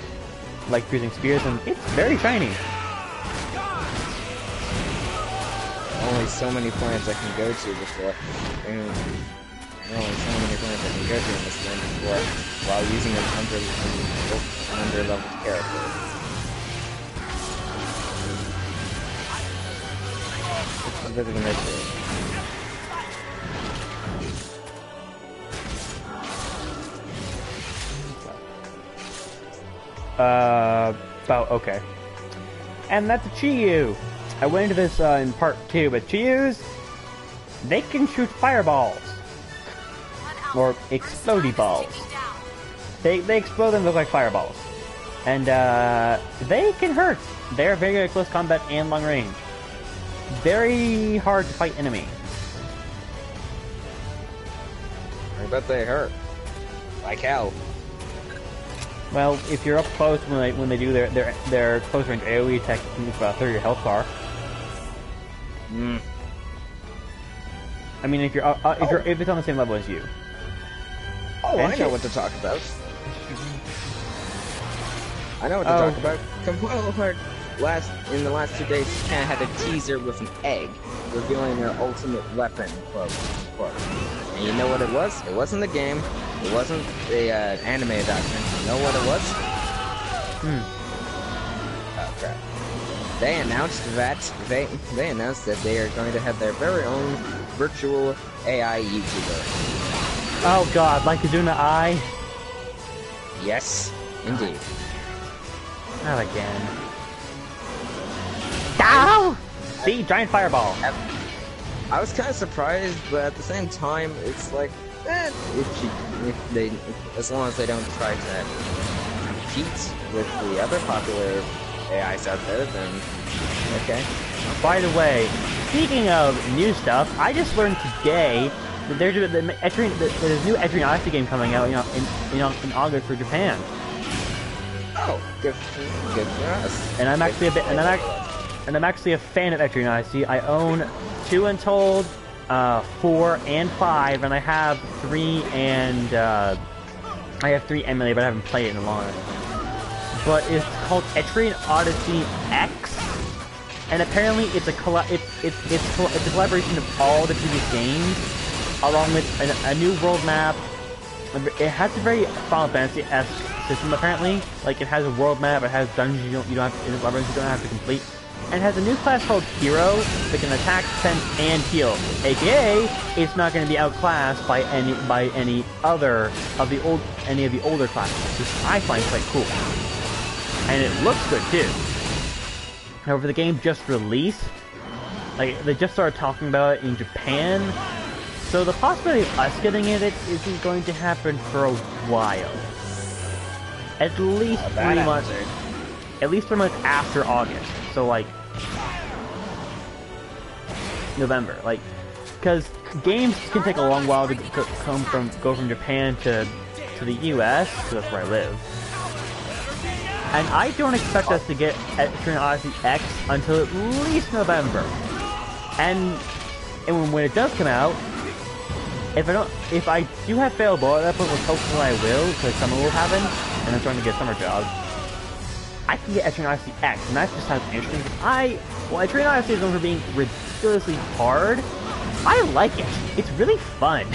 like using spears, and it's very shiny. Only so many planets I can go to before. Only so many planets I can go to in this game before, while using an under-leveled character. It's a bit of an issue. Okay. And that's a Chi-Yu. I went into this in part 2, but Chi-Yus, they can shoot fireballs. Or explodey balls. They explode and look like fireballs. And they can hurt. They're very good at close combat and long range. Very hard to fight enemy. I bet they hurt. Like hell. Well, if you're up close when they do their close range AoE attack, you can use about 30 your health bar. I mean, if if it's on the same level as you. Oh, I know what to talk about. I know what to talk about. Compile Heart in the last 2 days had a teaser with an egg, revealing their ultimate weapon, quote. And you know what it was? It wasn't the game. It wasn't the anime adaptation. You know what it was? Oh crap. They announced that they are going to have their very own virtual AI YouTuber. Oh god, like Kazuna Eye? Yes, indeed. Not again. Ow! See, giant fireball. I was kind of surprised, but at the same time, it's like, as long as they don't try to compete with the other popular AIs out there, then okay. By the way, speaking of new stuff, I just learned today that there's a new Etrian Odyssey game coming out, in August for Japan. Oh, good for us. And I'm actually I'm actually a fan of Etrian Odyssey. I own 2 Untold, 4 and 5, and I have 3 and emulated, but I haven't played it in a long time. But it's called Etrian Odyssey X, and apparently it's a collaboration of all the previous games, along with a new world map. It has a very Final Fantasy-esque system apparently. Like, it has a world map, it has dungeons you don't have to complete. And it has a new class called Hero that can attack, defend, and heal. AKA, it's not going to be outclassed by any of the older classes, which I find quite cool. And it looks good too. However, the game just released. Like, they just started talking about it in Japan So the possibility of us getting it isn't going to happen for a while. At least 3 months. At least 3 months after August. So like November. Like, because games can take a long while to go from Japan to the U.S. because that's where I live. And I don't expect us to get Etrian Odyssey X until at least November. And when it does come out, if I do have available at that point, which hopefully I will, because summer will happen, and I'm trying to get a summer job, I can get Etrian Odyssey X, and that just sounds interesting. Etrian Odyssey is known for being ridiculously hard. I like it. It's really fun.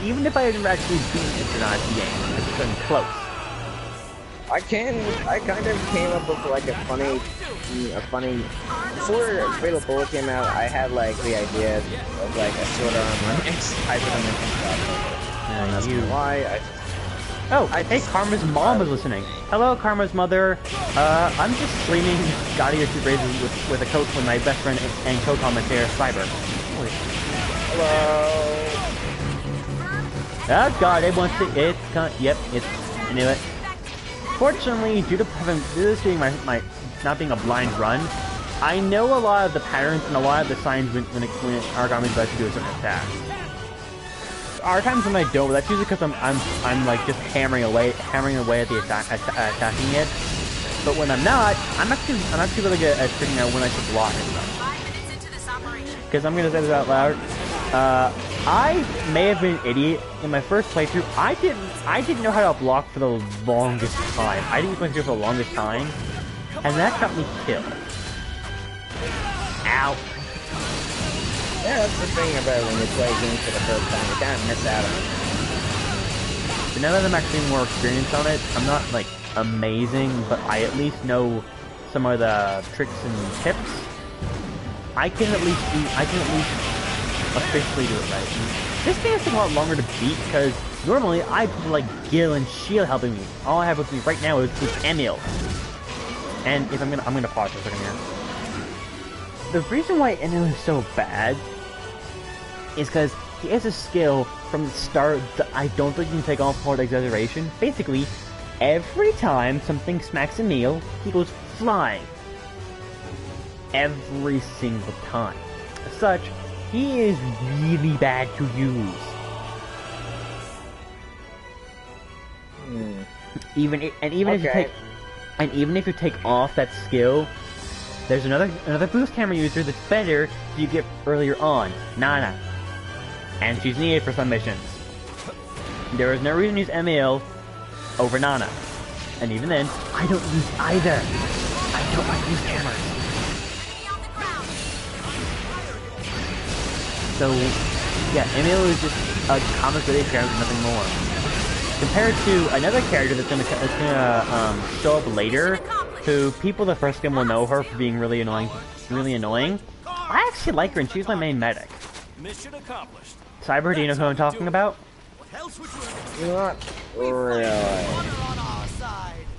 Even if I didn't actually beat Etrian Odyssey game, it's been close. I kind of came up with like a funny, before Fatal Bullet came out, I had like the idea of like a Sword Art Online hyperdimension stuff. And that's why hey, Karma's mom is listening. Hello, Karma's mother. I'm just streaming God of War 2 Races with a coach with my best friend and co-commentator, Cyber. Hello. Oh God, it wants to. Yep, I knew it. Fortunately, due to this being my not being a blind run, I know a lot of the patterns and a lot of the signs when Aragami's about to do a certain attack. There are times when I don't, but that's usually because I'm like just hammering away at the attacking it. But when I'm not, I'm actually really good at figuring out when I should block and stuff. 5 minutes into this operation. Because I'm gonna say this out loud. I may have been an idiot in my first playthrough. I didn't know how to block for the longest time. I didn't use my shield for the longest time, and that got me killed. Ow. Yeah, that's the thing about when you play games for the first time, you kind of miss out on it. But now that I'm actually more experienced on it, I'm not like amazing, but I at least know some of the tricks and tips. I can at least officially do it right. This thing is taking a lot longer to beat because normally I have people like Gil and Shield helping me. All I have with me right now is Emil. And if I'm gonna pause for a second here. The reason why Emil is so bad is because he has a skill from the start that I don't think you can take off for exaggeration. Basically, every time something smacks Emil, he goes flying. Every single time. As such, he is really bad to use. Even if you take off that skill, there's another boost hammer user that's better you get earlier on, Nana, and she's needed for some missions. There is no reason to use Emil over Nana, and even then, I don't use either. I don't like these hammers. So, yeah, Emil is just a comic relief character, nothing more. Compared to another character that's gonna show up later, who people the first game will know her for being really annoying. I actually like her, and she's my main medic. Mission accomplished. Cyber, do you know who I'm talking about? Not really.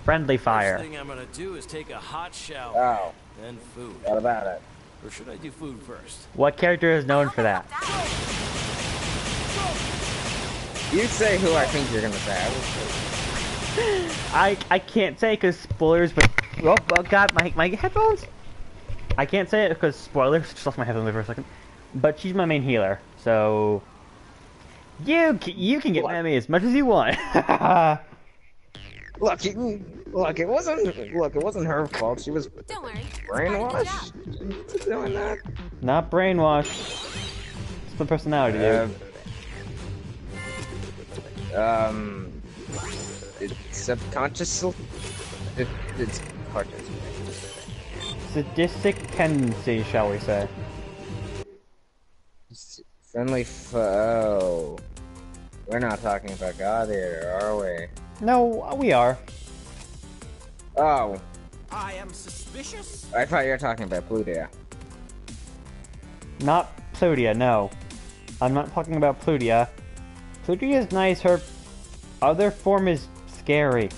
Friendly Fire. First thing I'm gonna do is take a hot shower. Oh. Then food. What about it? Or should I do food first? What character is known for that? You say who I think you're gonna say. I can't say because spoilers, but oh God, my headphones. I can't say it because spoilers. Just lost my headphones for a second. But she's my main healer, so you can get mad at me as much as you want. Look, it wasn't her fault. She was Don't worry. brainwashed. Doing that. Not brainwashed. Split personality, dude. It's subconscious. It's conscious. Sadistic tendency, shall we say? Friendly foe. We're not talking about God here, are we? No, we are. Oh. I am suspicious. I thought you were talking about Plutia. Not Plutia, no. I'm not talking about Plutia. Plutia is nice, her other form is scary.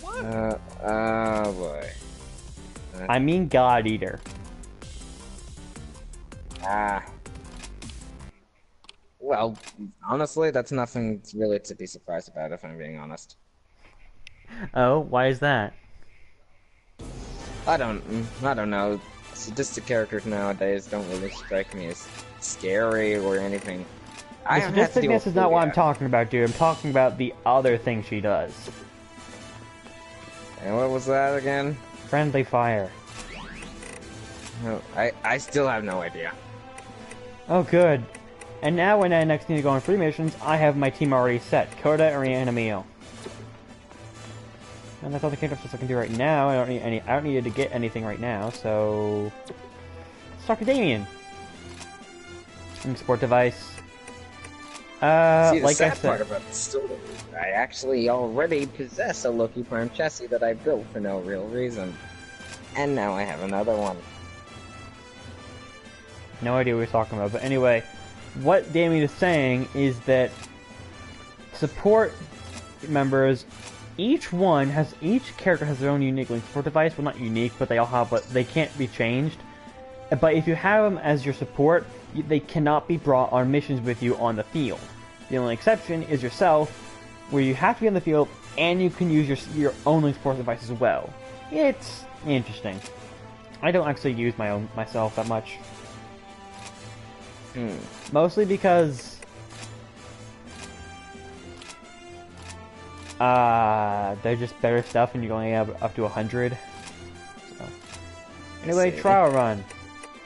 Oh boy. I mean God Eater. Ah. Well, honestly, that's nothing really to be surprised about, if I'm being honest. Oh, why is that? I don't know. Sadistic characters nowadays don't really strike me as scary or anything. The sadisticness is not what I'm talking about, dude. I'm talking about the other thing she does. And what was that again? Friendly fire. No, I still have no idea. Oh, good. And now when I next need to go on free missions, I have my team already set. Coda and Reanimio. And that's all the characters I can do right now. I don't need to get anything right now, so let's talk to Damien. Support device. See, the like I sad said, part about the story, I actually already possess a Loki Prime chassis that I built for no real reason. And now I have another one. no idea what we're talking about, but anyway, what Damien is saying is that support members, each character has their own unique link support device. Well, not unique, but they all have, but they can't be changed. But if you have them as your support, they cannot be brought on missions with you on the field. The only exception is yourself, where you have to be on the field, and you can use your own link support device as well. It's interesting. I don't actually use myself that much. Mostly because they're just better stuff, and you only have up to 100. So. Anyway, trial run.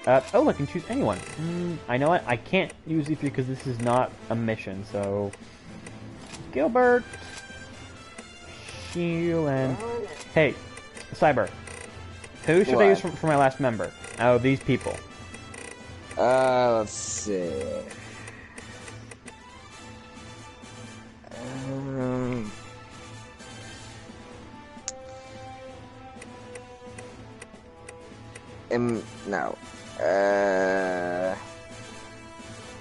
Oh, I can choose anyone. I know it. I can't use E3 because this is not a mission. So Gilbert, Shield, and hey, Cyber. Who should I use for my last member? Out of these people. Let's see. No.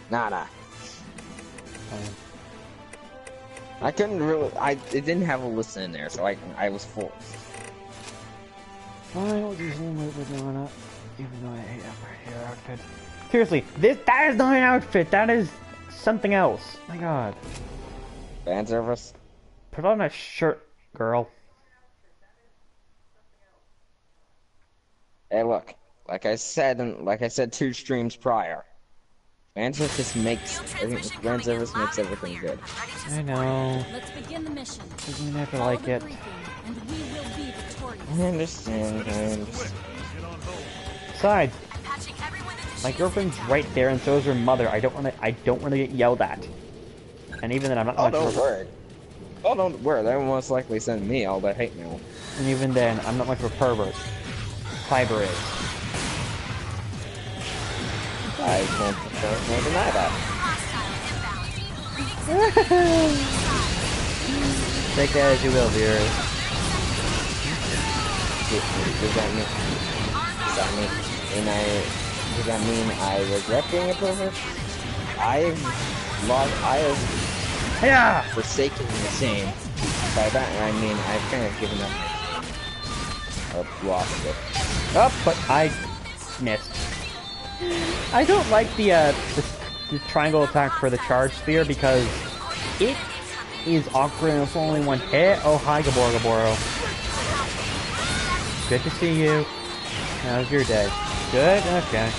Nada. I couldn't really. It didn't have a list in there, so I was forced. Fine, I'll do same with Nana, even though I hate her outfit. Seriously, that is not an outfit. That is something else. My God. Fan service. Put on a shirt, girl. Hey, look. Like I said 2 streams prior. Fan service makes everything good. I know. Let's begin the mission. You never like it. And we will be victorious. I understand. Besides, my girlfriend's right there, and so is her mother. I don't want to get yelled at. And even then, I'm not. Don't worry. Oh, don't worry. They will most likely send me all the hate mail. And even then, I'm not much of a pervert. Fiber is. I can't deny that. Take that as you will, viewers. Does that mean I regret being a pervert? I have forsaken the same. By that I mean I've kind of given up. Or lost it. Oh, but I missed. I don't like the triangle attack for the charge sphere because it is awkward and it's only one hit. Oh, hi, Gaboro. Good to see you. How's your day? Good? Okay.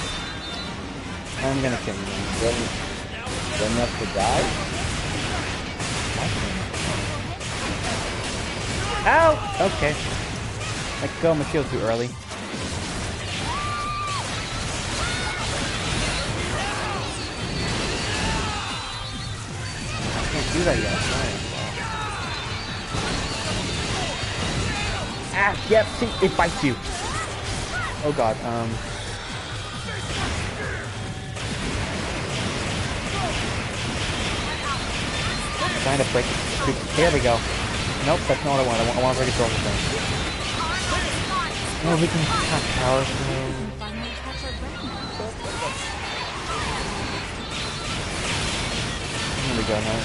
I'm gonna kill you. Good enough to die? Ow! Okay. Let go of my shield too early. I can't do that yet. Ah, yep, see, it bites you. Oh god, trying to break it. Here we go. Nope, that's not what I want. I want to break it over thing. No, we can have power through. Here we go now.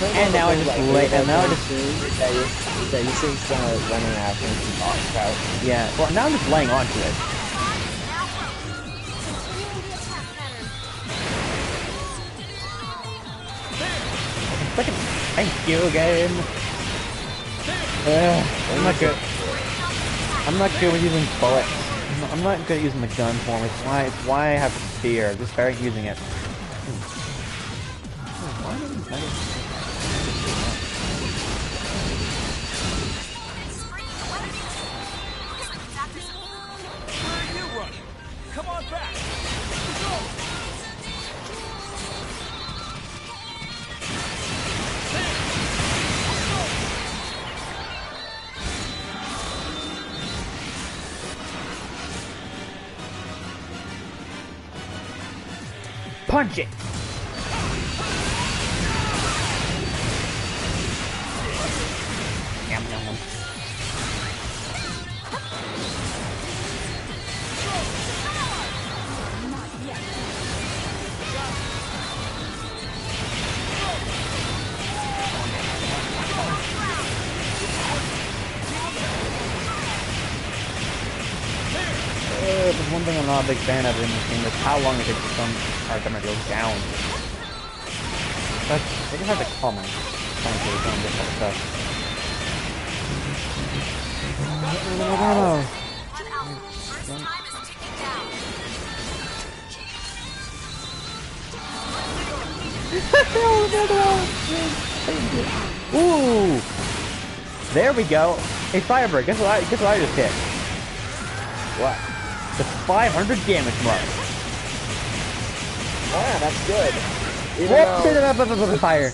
And now I just lay. And now I just. That you things running after and talk about. Yeah. Well, now I'm just laying onto it. Thank you again. I'm not good. I'm not good with using bullets. I'm not good at using the gun form. It's why I have fear. Just start using it. Where are you running? Come on back. Punch it! Yum, yum, yum. There's one thing I'm not a big fan of in this game is how long it takes for some character to go down. But they just have to comment. Commentate on this kind of stuff. Ooh! There we go. Hey Firebird, guess what I just hit? What? The 500 damage mark. Yeah, that's good. Fire.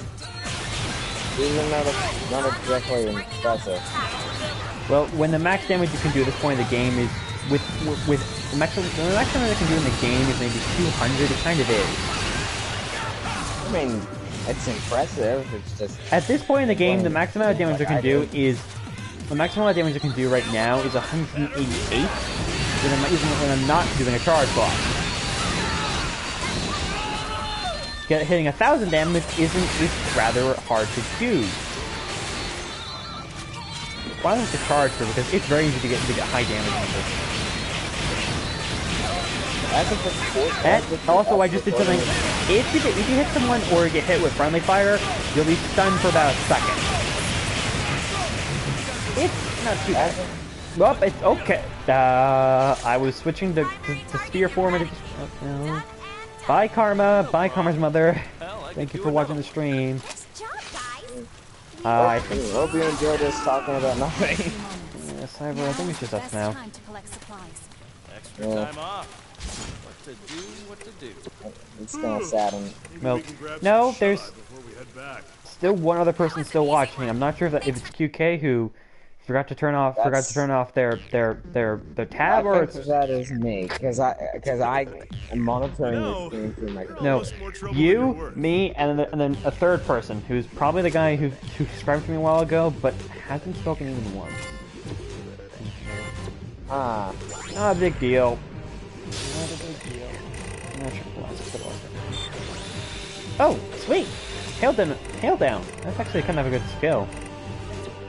Even though that's not exactly impressive. Well, when the max damage you can do at this point in the game is with the maximum you can do in the game is maybe 200. It kind of is. I mean, it's impressive. It's just at this point in the game, the maximum amount of damage you can do is the maximum amount of damage you can do right now is 188. When I'm not doing a charge block. Hitting 1,000 damage is rather hard to do. Why don't you charge for? Because it's very easy to get high damage on this. And also, I just did something. If you hit someone or get hit with friendly fire, you'll be stunned for about a second. It's not too bad. Well, it's okay. I was switching to spear form. Bye, Karma. Bye, Karma's mother. Thank you for watching the stream. I hope you enjoyed us talking about nothing. Yeah, Cyber, I think it's just us now. Extra time off. What to do. It's kind of saddening. Well, no, there's still one other person still watching. I'm not sure if it's QK who forgot to turn off their tab, or it's that is me, because I am monitoring the stream through my phone. No, you, me, and then a third person who's probably the guy who subscribed to me a while ago, but hasn't spoken even once. Not a big deal. Not a big deal. I'm not sure oh, sweet! Hail down. That's actually kind of a good skill.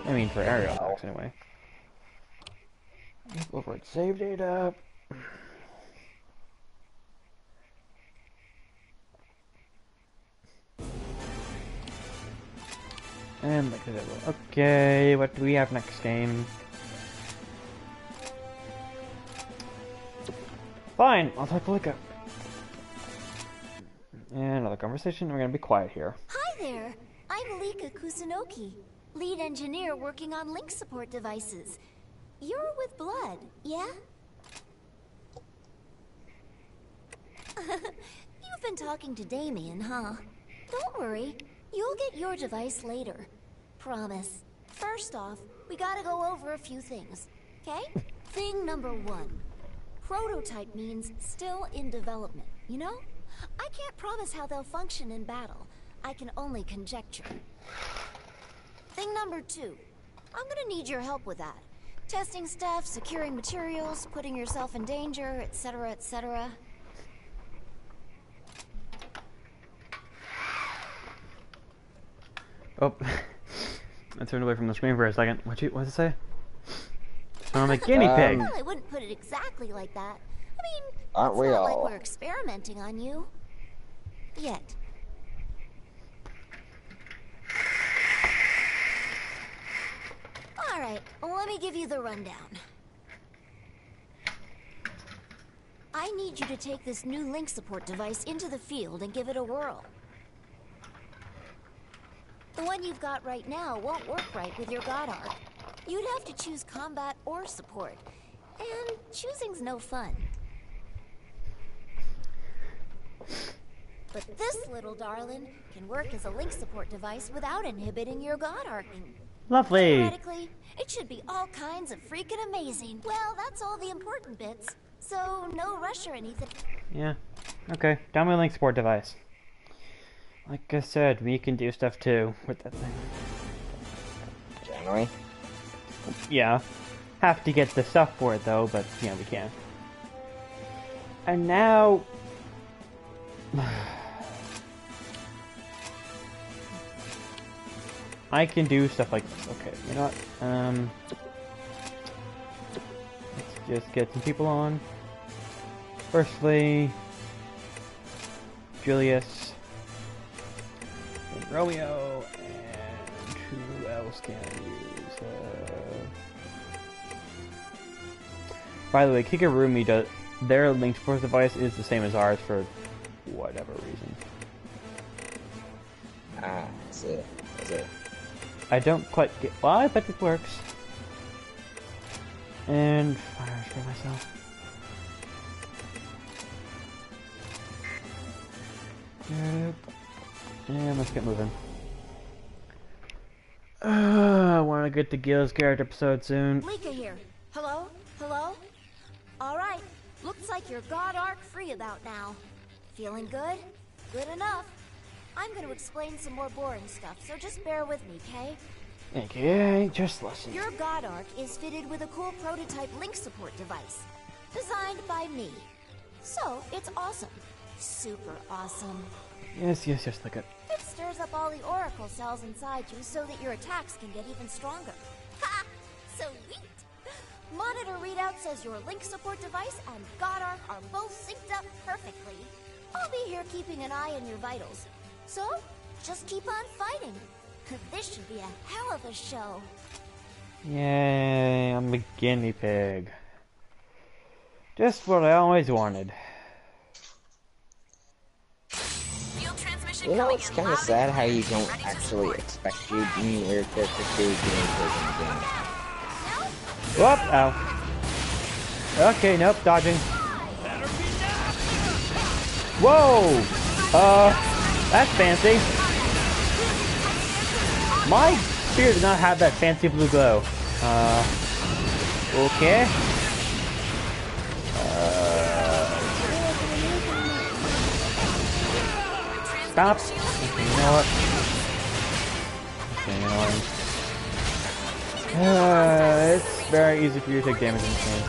I mean, for aerial attacks, anyway. Override save data. And back to that. Okay, what do we have next game? Fine, I'll talk to Lika. And another conversation. We're gonna be quiet here. Hi there. I'm Lika Kusunoki, lead engineer working on link support devices. You're with Blood, yeah? You've been talking to Damien, huh? Don't worry. You'll get your device later. Promise. First off, we gotta go over a few things, okay? Thing number 1. Prototype means still in development, you know? I can't promise how they'll function in battle. I can only conjecture. Thing number 2. I'm gonna need your help with that. Testing stuff, securing materials, putting yourself in danger, etc., etc. Oh, I turned away from the screen for a second. What did it say? So I'm a guinea pig. Well, I wouldn't put it exactly like that. I mean, Aren't it's we not all? like we're experimenting on you. Yet. Alright, let me give you the rundown. I need you to take this new link support device into the field and give it a whirl. The one you've got right now won't work right with your God Arc. You'd have to choose combat or support. And choosing's no fun. But this little darling can work as a link support device without inhibiting your God Arcing. Lovely. Theoretically, it should be all kinds of freaking amazing. Well, that's all the important bits. So, no rush or anything. Yeah. Okay. Download link support device. Like I said, we can do stuff too with that thing. Generally. Yeah. Have to get the stuff for it though, but yeah, we can. And now... I can do stuff like this. Okay, you know what? Let's just get some people on. Firstly, Julius, and Romeo, and who else can I use? By the way, Kigurumi does their link support device is the same as ours for whatever reason. Ah, that's it. That's it. I don't quite get why, but it works. And fire spray myself. Yep. And let's get moving. I want to get to Gil's character episode soon. Lika here. Hello? Hello? Alright. Looks like you're God Arc free about now. Feeling good? Good enough. I'm going to explain some more boring stuff, so just bear with me, okay? Okay, just listen. Your God Arc is fitted with a cool prototype link support device. Designed by me. So, it's awesome. Super awesome. Yes, look at. It stirs up all the oracle cells inside you so that your attacks can get even stronger. Ha! Sweet! Monitor readout says your link support device and God Arc are both synced up perfectly. I'll be here keeping an eye on your vitals. So, just keep on fighting. This should be a hell of a show. Yay, I'm a guinea pig. Just what I always wanted. You know, it's kind of sad how you don't actually expect your character to be doing good in the game. Whoop! Ow. Okay, nope, dodging. Whoa! That's fancy. My spear does not have that fancy blue glow. Okay. Stop. Okay, you know what? Okay, it's very easy for you to take damage in this game.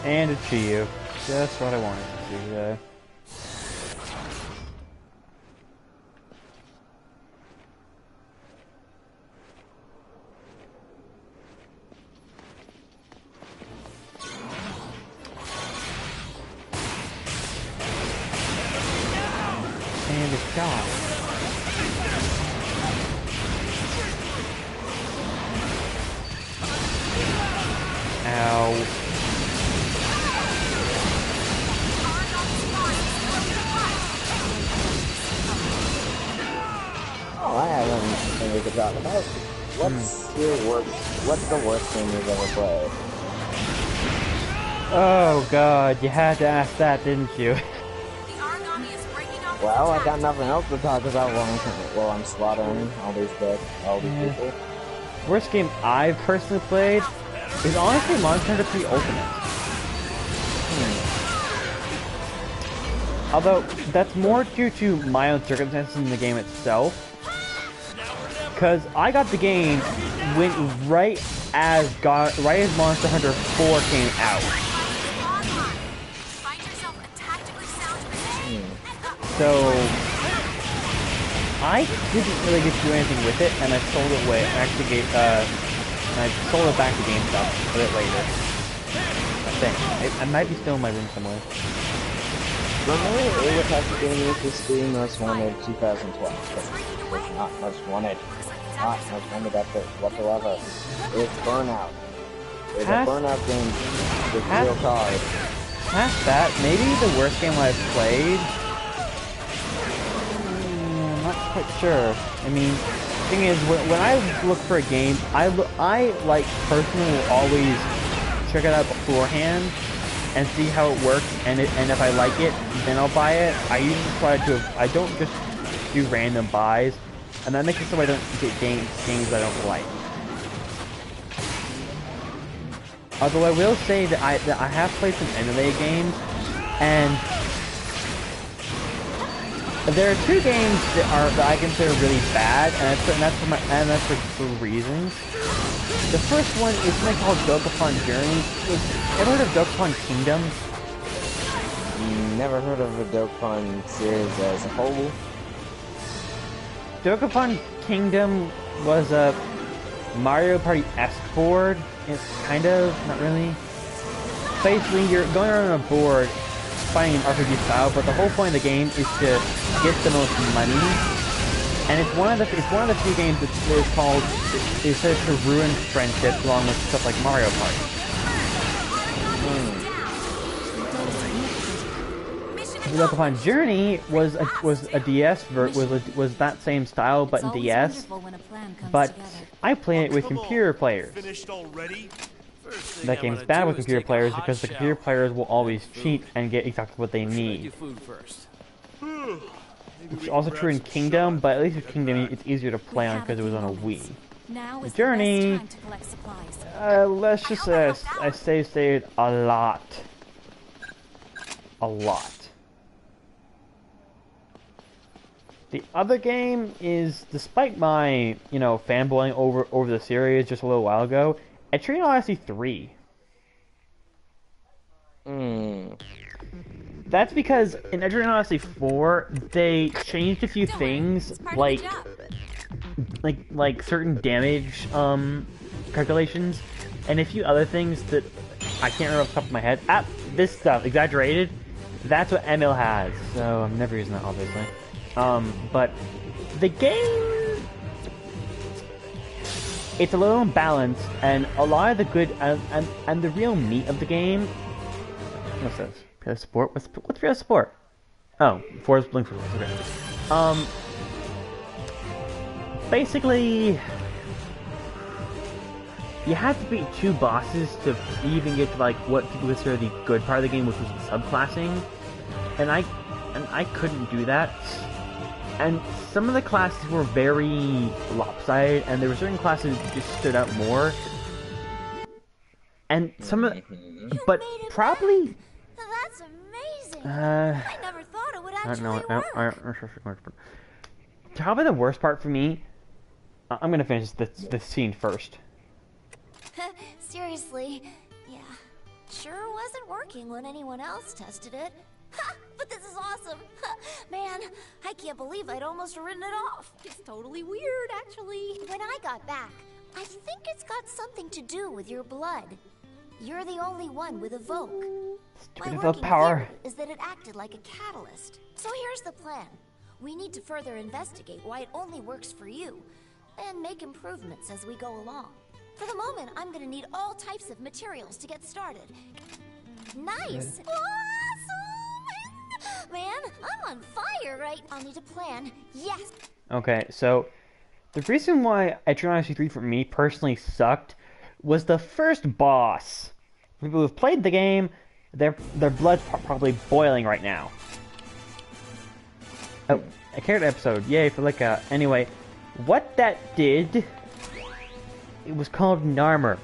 And it's you. Just what I wanted to see there. And it's gone. Ow. Oh, I have something we could talk about. What's the worst game you've ever played? Oh god, you had to ask that, didn't you? Well, I got nothing else to talk about while I'm slaughtering all these people. Worst game I've personally played is honestly Monster Hunter 3 Ultimate. Although, that's more due to my own circumstances in the game itself. Because I got the game right as Monster Hunter 4 came out. So I didn't really get to do anything with it, and I sold it away. I actually gave, and I sold it back to GameStop a bit later. I think. I might be still in my room somewhere. Remember, it was actually going to this Steam Most Wanted 2012, but it's not Most Wanted. Not Most Wanted whatsoever. It's Burnout. It's a Burnout game with real cars. Past that, maybe the worst game I've played? I'm not quite sure. I mean, the thing is, when I look for a game, I like, personally will always check it out beforehand and see how it works, and if I like it, then I'll buy it. I usually try to, I don't just do random buys, and that makes it so I don't get games I don't like. Although I will say that I have played some anime games, and there are two games that I consider really bad, and that's for reasons. The first one is something called Dokapon Journey. Ever heard of Dokapon Kingdom? Never heard of the Dokapon series as a whole. Dokapon Kingdom was a Mario Party-esque board. It's kind of, not really. Basically, you're going around on a board, fighting an RPG style, but the whole point of the game is to get the most money. And it's one of the few games that is called, it says to ruin friendships along with stuff like Mario Party. The Dokapon Journey was a DS was that same style but in DS. But I played it with computer players. That game's bad with computer players because the computer players will always cheat and get exactly what they need. It's also true in Kingdom, but at least with Kingdom it's easier to play on because it was on a Wii. The Journey, let's just say I saved a lot. A lot. The other game is, despite my, fanboying over the series just a little while ago, Etrian Odyssey 3. That's because in Etrian Odyssey 4, they changed a few things, like certain damage calculations, and a few other things that I can't remember off the top of my head. This stuff, exaggerated, that's what ML has, so I'm never using that, obviously. But the game, it's a little imbalanced, and a lot of the good and the real meat of the game. What's this? PS support? What's PS support? Oh, Force Blink for okay. Basically, you have to beat 2 bosses to even get to like what people consider the good part of the game, which was the subclassing, and I couldn't do that. And some of the classes were very lopsided, and there were certain classes that just stood out more. And some of, but probably. That's amazing. I never thought it would actually work. Probably the worst part for me. I'm gonna finish the scene first. Seriously, yeah, sure wasn't working when anyone else tested it. Ha! But this is awesome! Man, I can't believe I'd almost written it off. It's totally weird, actually. When I got back, I think it's got something to do with your blood. You're the only one with Evoke. My working theory is that it acted like a catalyst. So here's the plan. We need to further investigate why it only works for you, and make improvements as we go along. For the moment, I'm gonna need all types of materials to get started. Nice! Awesome! Man, I'm on fire, right? I'll need a plan. Yes! Okay, so the reason why Etrian Odyssey 3 for me personally sucked was the first boss. For people who've played the game, their blood's probably boiling right now. Oh, a character episode. Yay for like a... Anyway, what that did... It was called Narmer.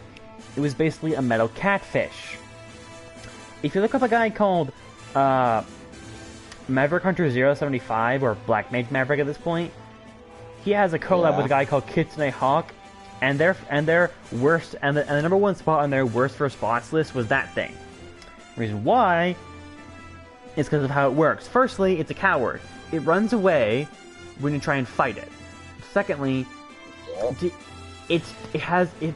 It was basically a metal catfish. If you look up a guy called... Maverick Hunter 075, or Black Mage Maverick at this point, he has a collab with a guy called Kitsune Hawk, and their worst and the #1 spot on their worst first boss list was that thing. The reason why is because of how it works. Firstly, it's a coward. It runs away when you try and fight it. Secondly, it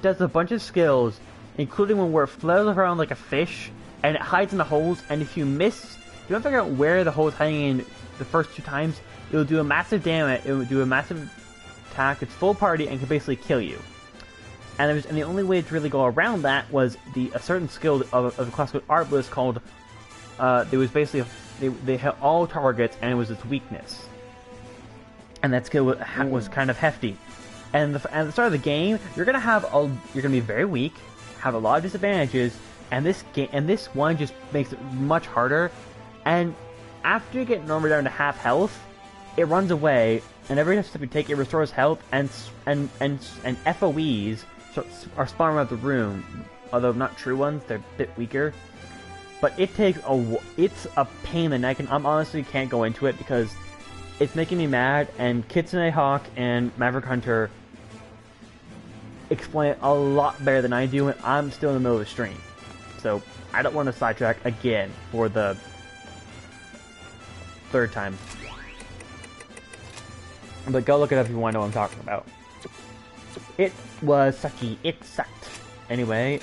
does a bunch of skills, including where it flows around like a fish, and it hides in the holes, and if you don't figure out where the hole is hiding in the first 2 times, it will do a massive damage, it will do a massive attack, it's full party, and can basically kill you. And the only way to really go around that was a certain skill of the class called Art was called, there was basically, they hit all targets, and it was its weakness. And that skill was kind of hefty. And at the start of the game, you're gonna be very weak, have a lot of disadvantages, and this one just makes it much harder. And after you get normally down to half health, it runs away, and every step you take, it restores health, and FOEs are spawned around the room. Although not true ones, they're a bit weaker. But it's a pain in the neck, and I honestly can't go into it because it's making me mad. And Kitsune Hawk and Maverick Hunter explain it a lot better than I do, and I'm still in the middle of the stream. So I don't want to sidetrack again for the 3rd time. But go look it up if you want to know what I'm talking about. It was sucky. It sucked. Anyway,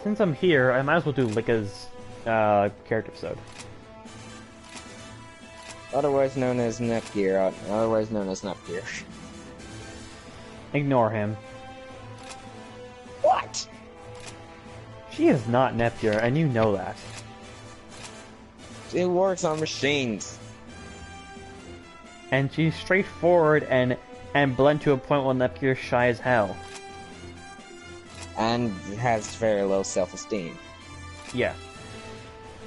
since I'm here, I might as well do Lika's character episode. Otherwise known as Nepgear. Otherwise known as Nepgear. Ignore him. What? She is not Nepgear, and you know that. It works on machines. And she's straightforward and blunt to a point while Nepgear's shy as hell. And has very low self-esteem. Yeah.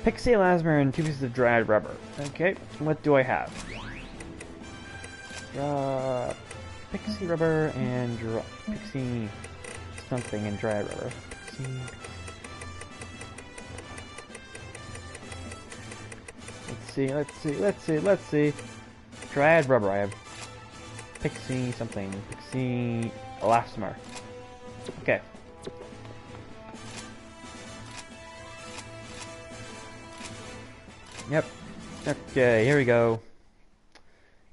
Pixie Elasmer and 2 pieces of dried rubber. Okay, what do I have? Pixie rubber and Pixie something and dried rubber. Let's see. Dried rubber, I have Pixie something. Pixie Elasmer. Okay. Yep. Okay, here we go.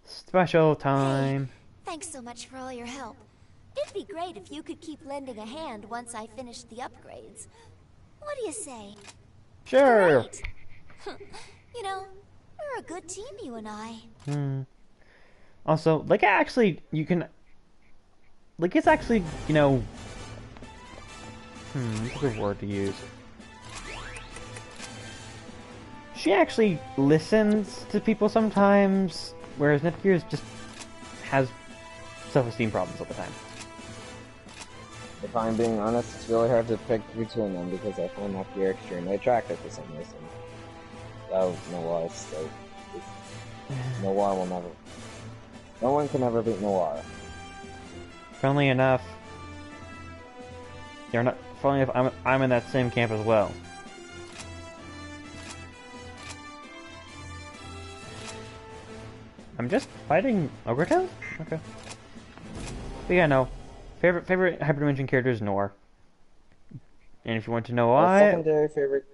Special time. Thanks so much for all your help. It'd be great if you could keep lending a hand once I finished the upgrades. What do you say? Sure. Great. You know, we're a good team, you and I. Also, like, actually, you can... Like, it's actually, you know... what's a good word to use? She actually listens to people sometimes, whereas Nepgear just has self-esteem problems all the time. If I'm being honest, it's really hard to pick between them because I find Nepgear extremely attractive for some reason. So, Noir, Noir will never... No one can ever beat Noir. Funnily enough, you're not. Funnily enough, I'm in that same camp as well. I'm just fighting Ogretown? Okay. But yeah, no. Favorite Hyperdimension character is Nor. And if you want to know why... My secondary favorite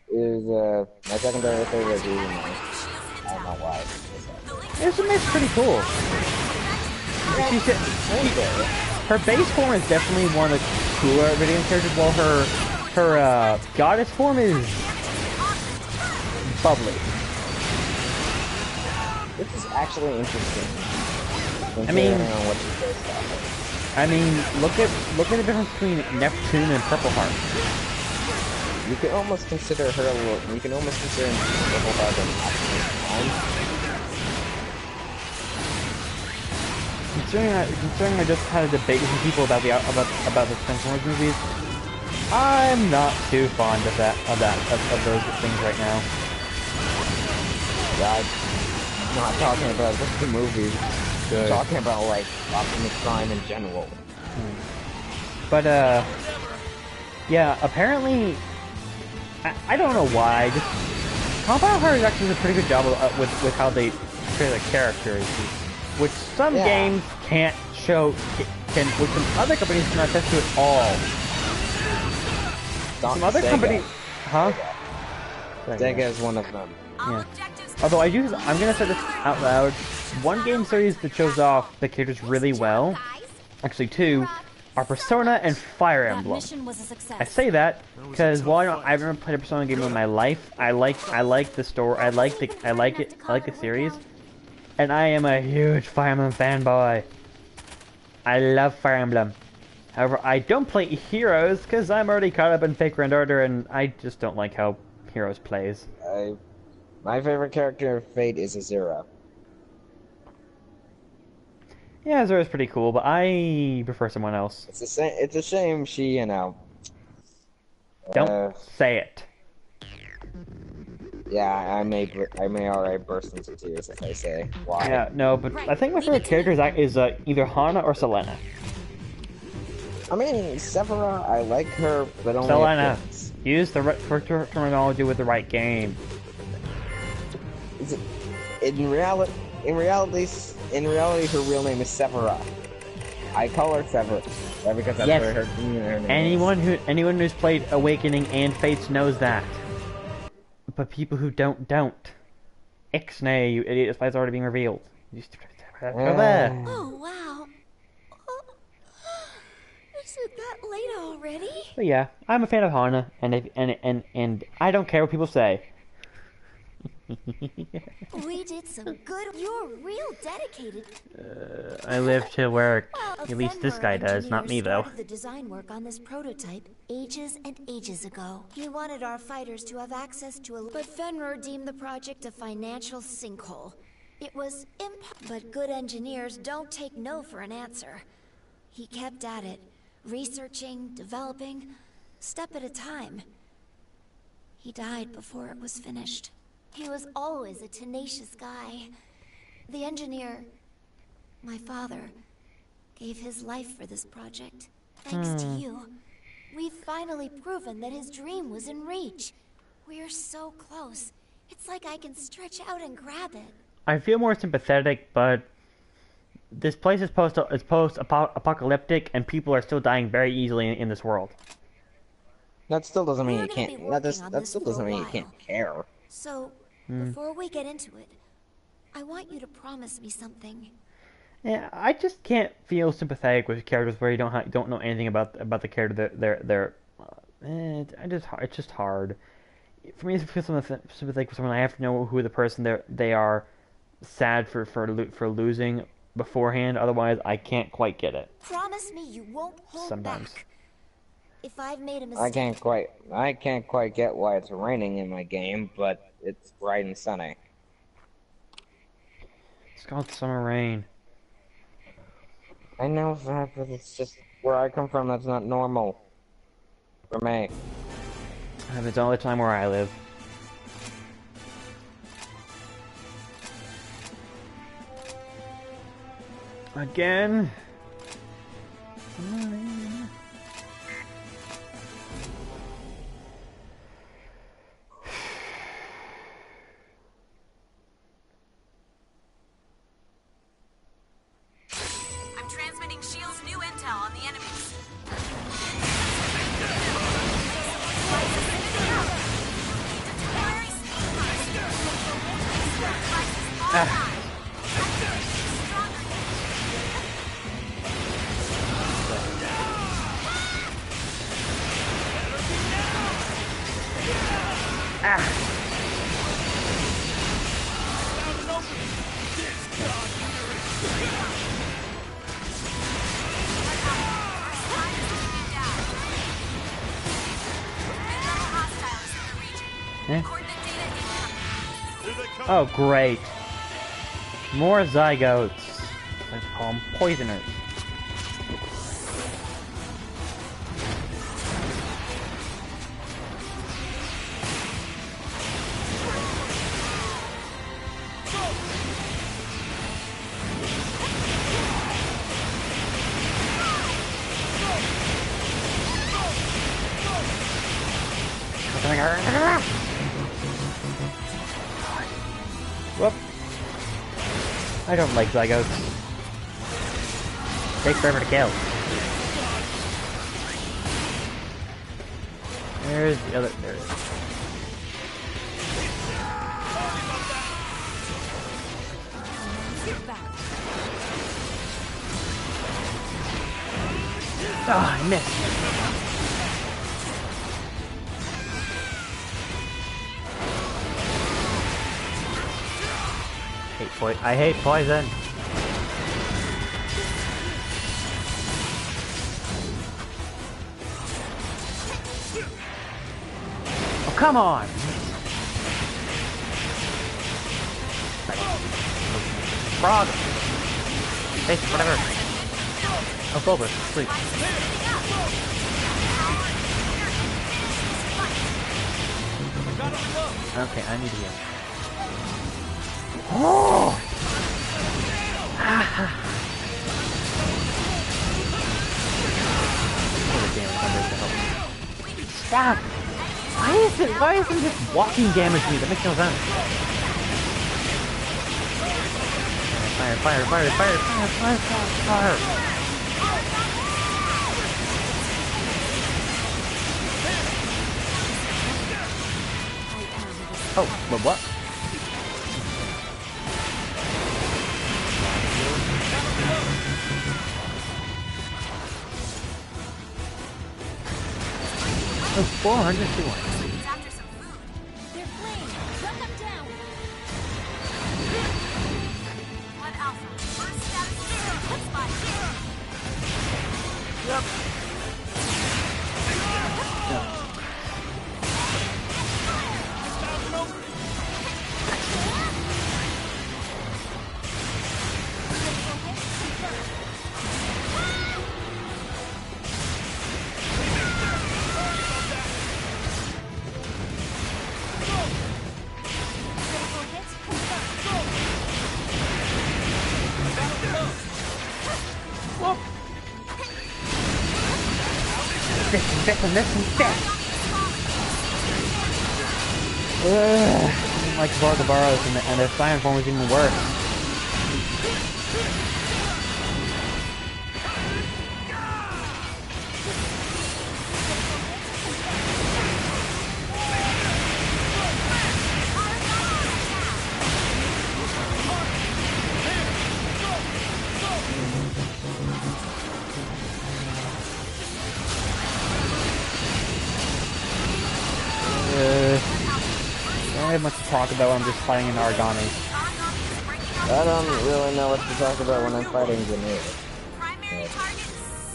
is, my secondary favorite is Uzume. I don't know why. Uzume's pretty cool. Her base form is definitely one of the cooler video characters, while her goddess form is bubbly. This is actually interesting. I mean, what you based off of. I mean, look at the difference between Neptune and Purple Heart. You can almost consider her. You can almost consider Purple Heart an optional time. Considering I just had a debate with some people about the Transformers movies, I'm not too fond of those things right now. Yeah, I'm not talking about just the movies. Good. I'm talking about like Optimus Prime in general. But yeah, apparently, I don't know why. Just Compound Heart actually does a pretty good job with how they portray the characters. Which some games can't show, which some other companies cannot attest to at all. Some other companies, huh? Sega is one of them. Yeah. Although I'm gonna say this out loud. One game series that shows off the characters really well, actually two, are Persona and Fire Emblem. I say that because while I've never played a Persona game in my life, I like the story, I like the series, and I am a huge Fire Emblem fanboy. I love Fire Emblem. However, I don't play Heroes because I'm already caught up in Fate Grand Order, and I just don't like how Heroes plays. My favorite character of Fate is Azura. Yeah, Azura's pretty cool, but I prefer someone else. It's a shame she, you know. Don't say it. Yeah, I may already burst into tears if I say why. Yeah, no, but I think my favorite character is either Hana or Selena. I mean, Sephora, I like her, but only Selena. Use the right terminology with the right game. In reality, her real name is Sephora. I call her Sephora because that's yes. what her name is. Anyone who's played Awakening and Fates knows that. But people who don't. Ixnay, you idiot! This fight's already being revealed. Oh wow! Is it that late already? But yeah, I'm a fan of Hana, and I don't care what people say. We did some good. You're real dedicated. I live to work. Well, At least this guy does, not me though. The design work on this prototype ages and ages ago. He wanted our fighters to have access to a. But Fenrir deemed the project a financial sinkhole. It was but good engineers don't take no for an answer. He kept at it, researching, developing, step at a time. He died before it was finished. He was always a tenacious guy. The engineer, my father, gave his life for this project. Thanks to you. We've finally proven that his dream was in reach. We're so close. It's like I can stretch out and grab it. I feel more sympathetic, but this place is post-apocalyptic, and people are still dying very easily in this world. That still doesn't mean you can't. That still doesn't mean you can't care. So, before we get into it, I want you to promise me something. Yeah, I just can't feel sympathetic with characters where you don't know anything about the character. It's just hard. For me to feel sympathetic for someone, I have to know who the person they are sad for losing beforehand. Otherwise, I can't quite get it. Promise me you won't hold back. If I've made a mistake, I can't quite get why it's raining in my game, but it's bright and sunny. It's called summer rain. I know that, but it's just where I come from. That's not normal for me. It's all the time where I live. Again. Oh, great. More zygotes. Let's call them poisoners. Whoop. I don't like zygotes. Takes forever to kill. There's the other. There it is. Ah, I missed. I hate poison. Oh, come on! Frog! Fish, whatever. Oh, Bulbous, sleep. Okay, I need to heal. Oh! Ah. Stop! Why isn't this walking damage me? That makes no sense. Fire, fire, fire, fire, fire, fire, fire, fire. Oh, but what? Oh, 401. After some food. They're flames. Shut them down. One alpha. First status zero. Hit spot. Yep. I don't like Vargabaros and their Scion form is even worse. I don't have much to talk about when I'm just fighting an Argani. I don't really know what to talk about when I'm fighting Grenade.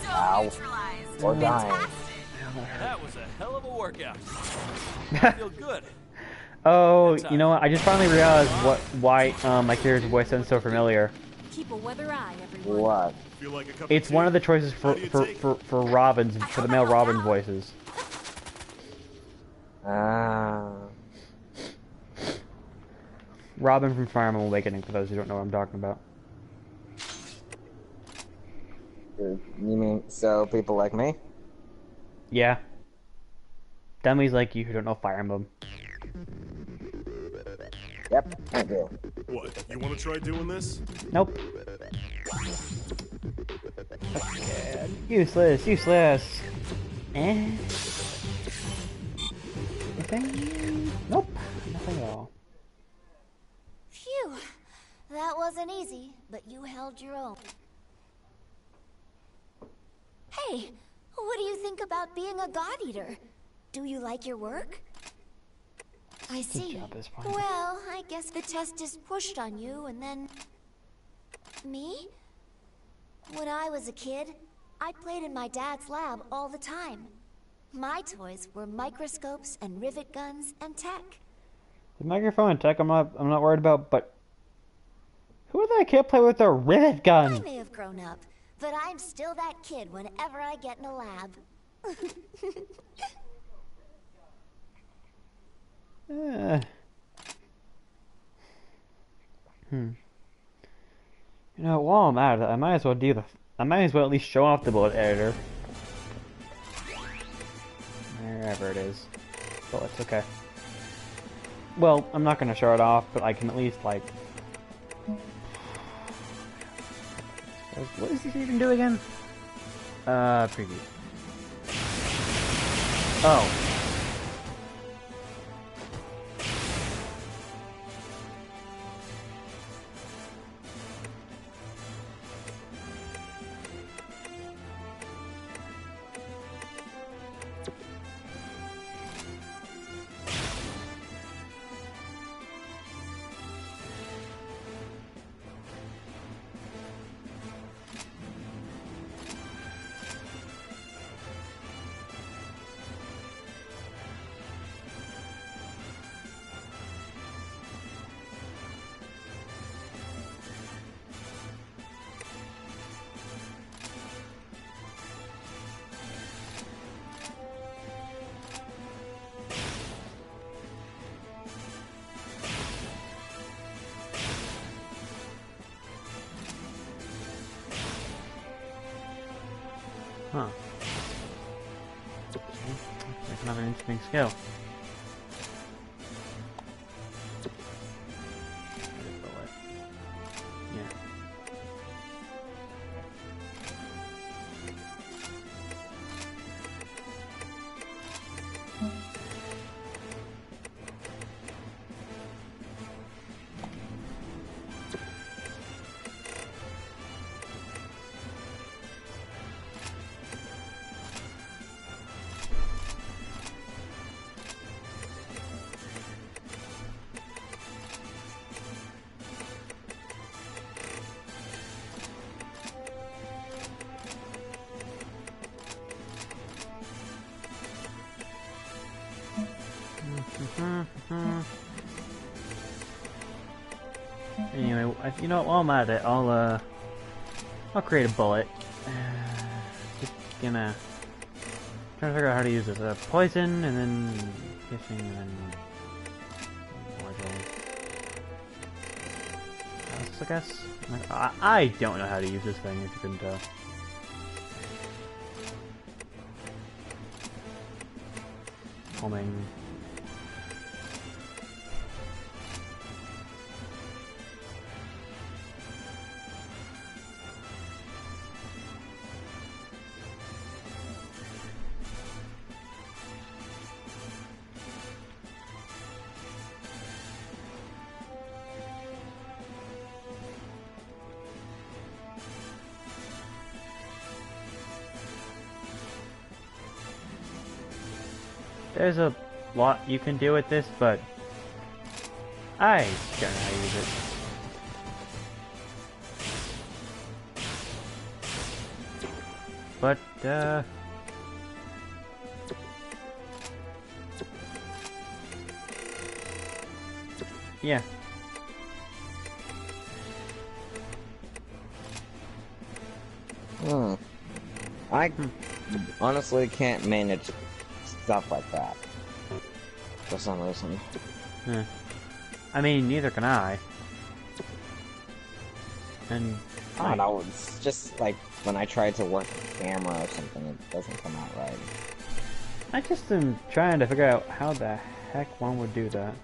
Ow. Or dying. That was a hell of a workout. I feel good. Oh, you know what? I just finally realized why my character's voice sounds so familiar. Keep a weather eye, everyone. What? It's one of the choices for Robin's, for the male Robin voices. Ah. Robin from Fire Emblem Awakening, for those who don't know what I'm talking about. You mean, so people like me? Yeah. Dummies like you who don't know Fire Emblem. Yep, I do. What, you want to try doing this? Nope. Okay. Useless, useless. Eh? Anything? Nope. Nothing at all. Phew. That wasn't easy, but you held your own. Hey, what do you think about being a god eater? Do you like your work? I see. Good job, this point. Well, I guess the test is pushed on you, and then... Me? When I was a kid, I played in my dad's lab all the time. My toys were microscopes and rivet guns and tech. The microphone and tech I'm not worried about, but who would that kid play with a rivet I gun? may have grown up, but I'm still that kid whenever I get in a lab. You know, while I'm at it, I might as well at least show off the bullet editor. Wherever it is. Bullets, okay. Well, I'm not gonna show it off, but I can at least, like... What does this even do again? Preview. Oh. kind of an interesting skill. Yeah. Anyway, you know what, while I'm at it, I'll create a bullet. Just gonna trying to figure out how to use this. Poison, and then fishing, and then I guess. I don't know how to use this thing, if you couldn't tell. Homing. There's a lot you can do with this, but I don't know how to use it. But, yeah. I honestly can't manage stuff like that for some reason. I mean, neither can I. And I don't know, it's just like when I try to work the camera or something, it doesn't come out right. I just am trying to figure out how the heck one would do that.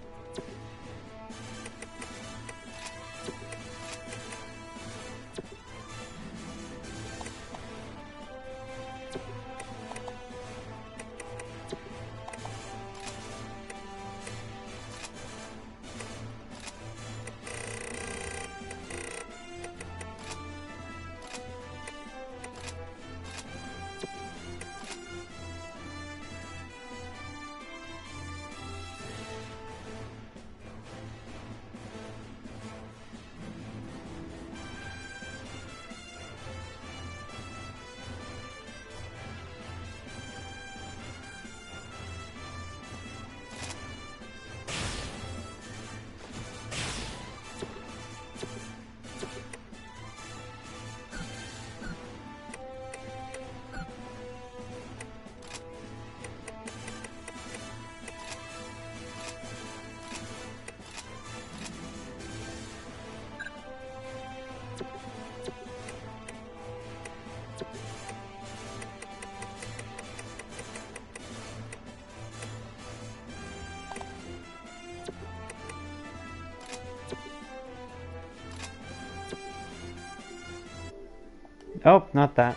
Oh, not that.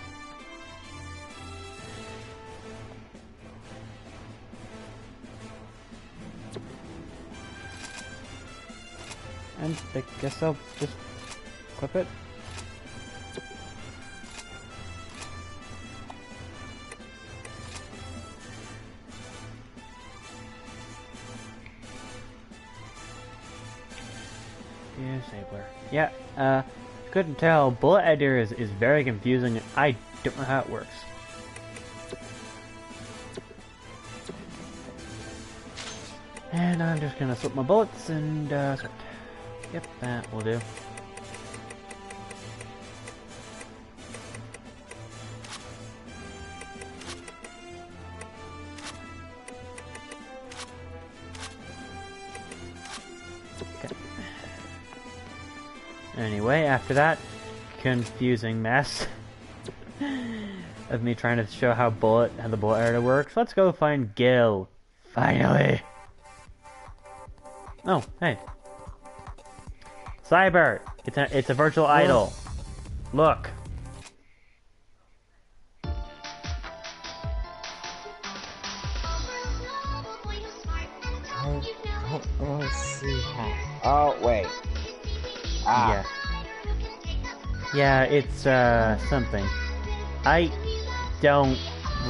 And I guess I'll just equip it. Disabler. Yeah, couldn't tell. Bullet editor is very confusing. I don't know how it works. And I'm just gonna swap my bullets and start. Yep, that will do. Anyway, after that confusing mess, of me trying to show how the bullet editor works. Let's go find Gil. Finally. Oh, hey. Cyber. It's a virtual idol. Look. I don't really see how. Oh wait. Ah. Yeah, it's something. I don't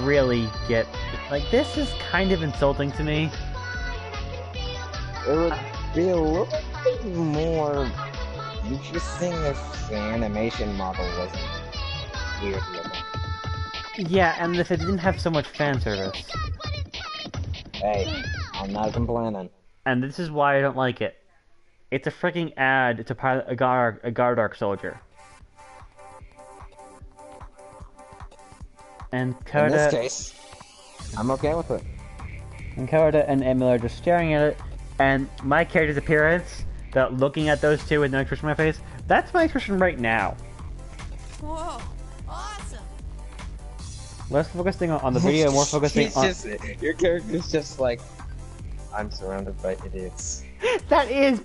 really get, like, this is kind of insulting to me. It would be a little bit more interesting if the animation model wasn't weird looking. Yeah, and if it didn't have so much fan service. Hey, I'm not complaining. And this is why I don't like it. It's a freaking ad to pilot a Gardark soldier. And Coda... In this case, I'm okay with it. And Coda and Emil are just staring at it, and my character's appearance, that looking at those two with no expression on my face, that's my expression right now. Whoa, awesome! Less focusing on the video, more focusing on... Your character's just like, I'm surrounded by idiots. That is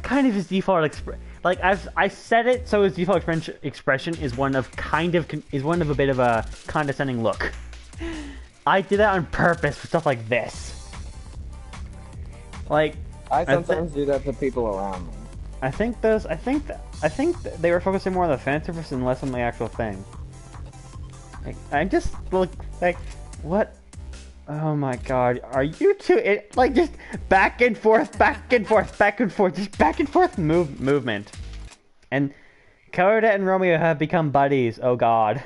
kind of his default expression. Like, I said it, so his default expression is one of a bit of a condescending look. I did that on purpose for stuff like this. Like, I sometimes do that to people around me. I think they were focusing more on the fan service and less on the actual thing. Like, I just look like, what? Oh my god, are you two like just back and forth, just back and forth movement. And Coda and Romeo have become buddies, oh god.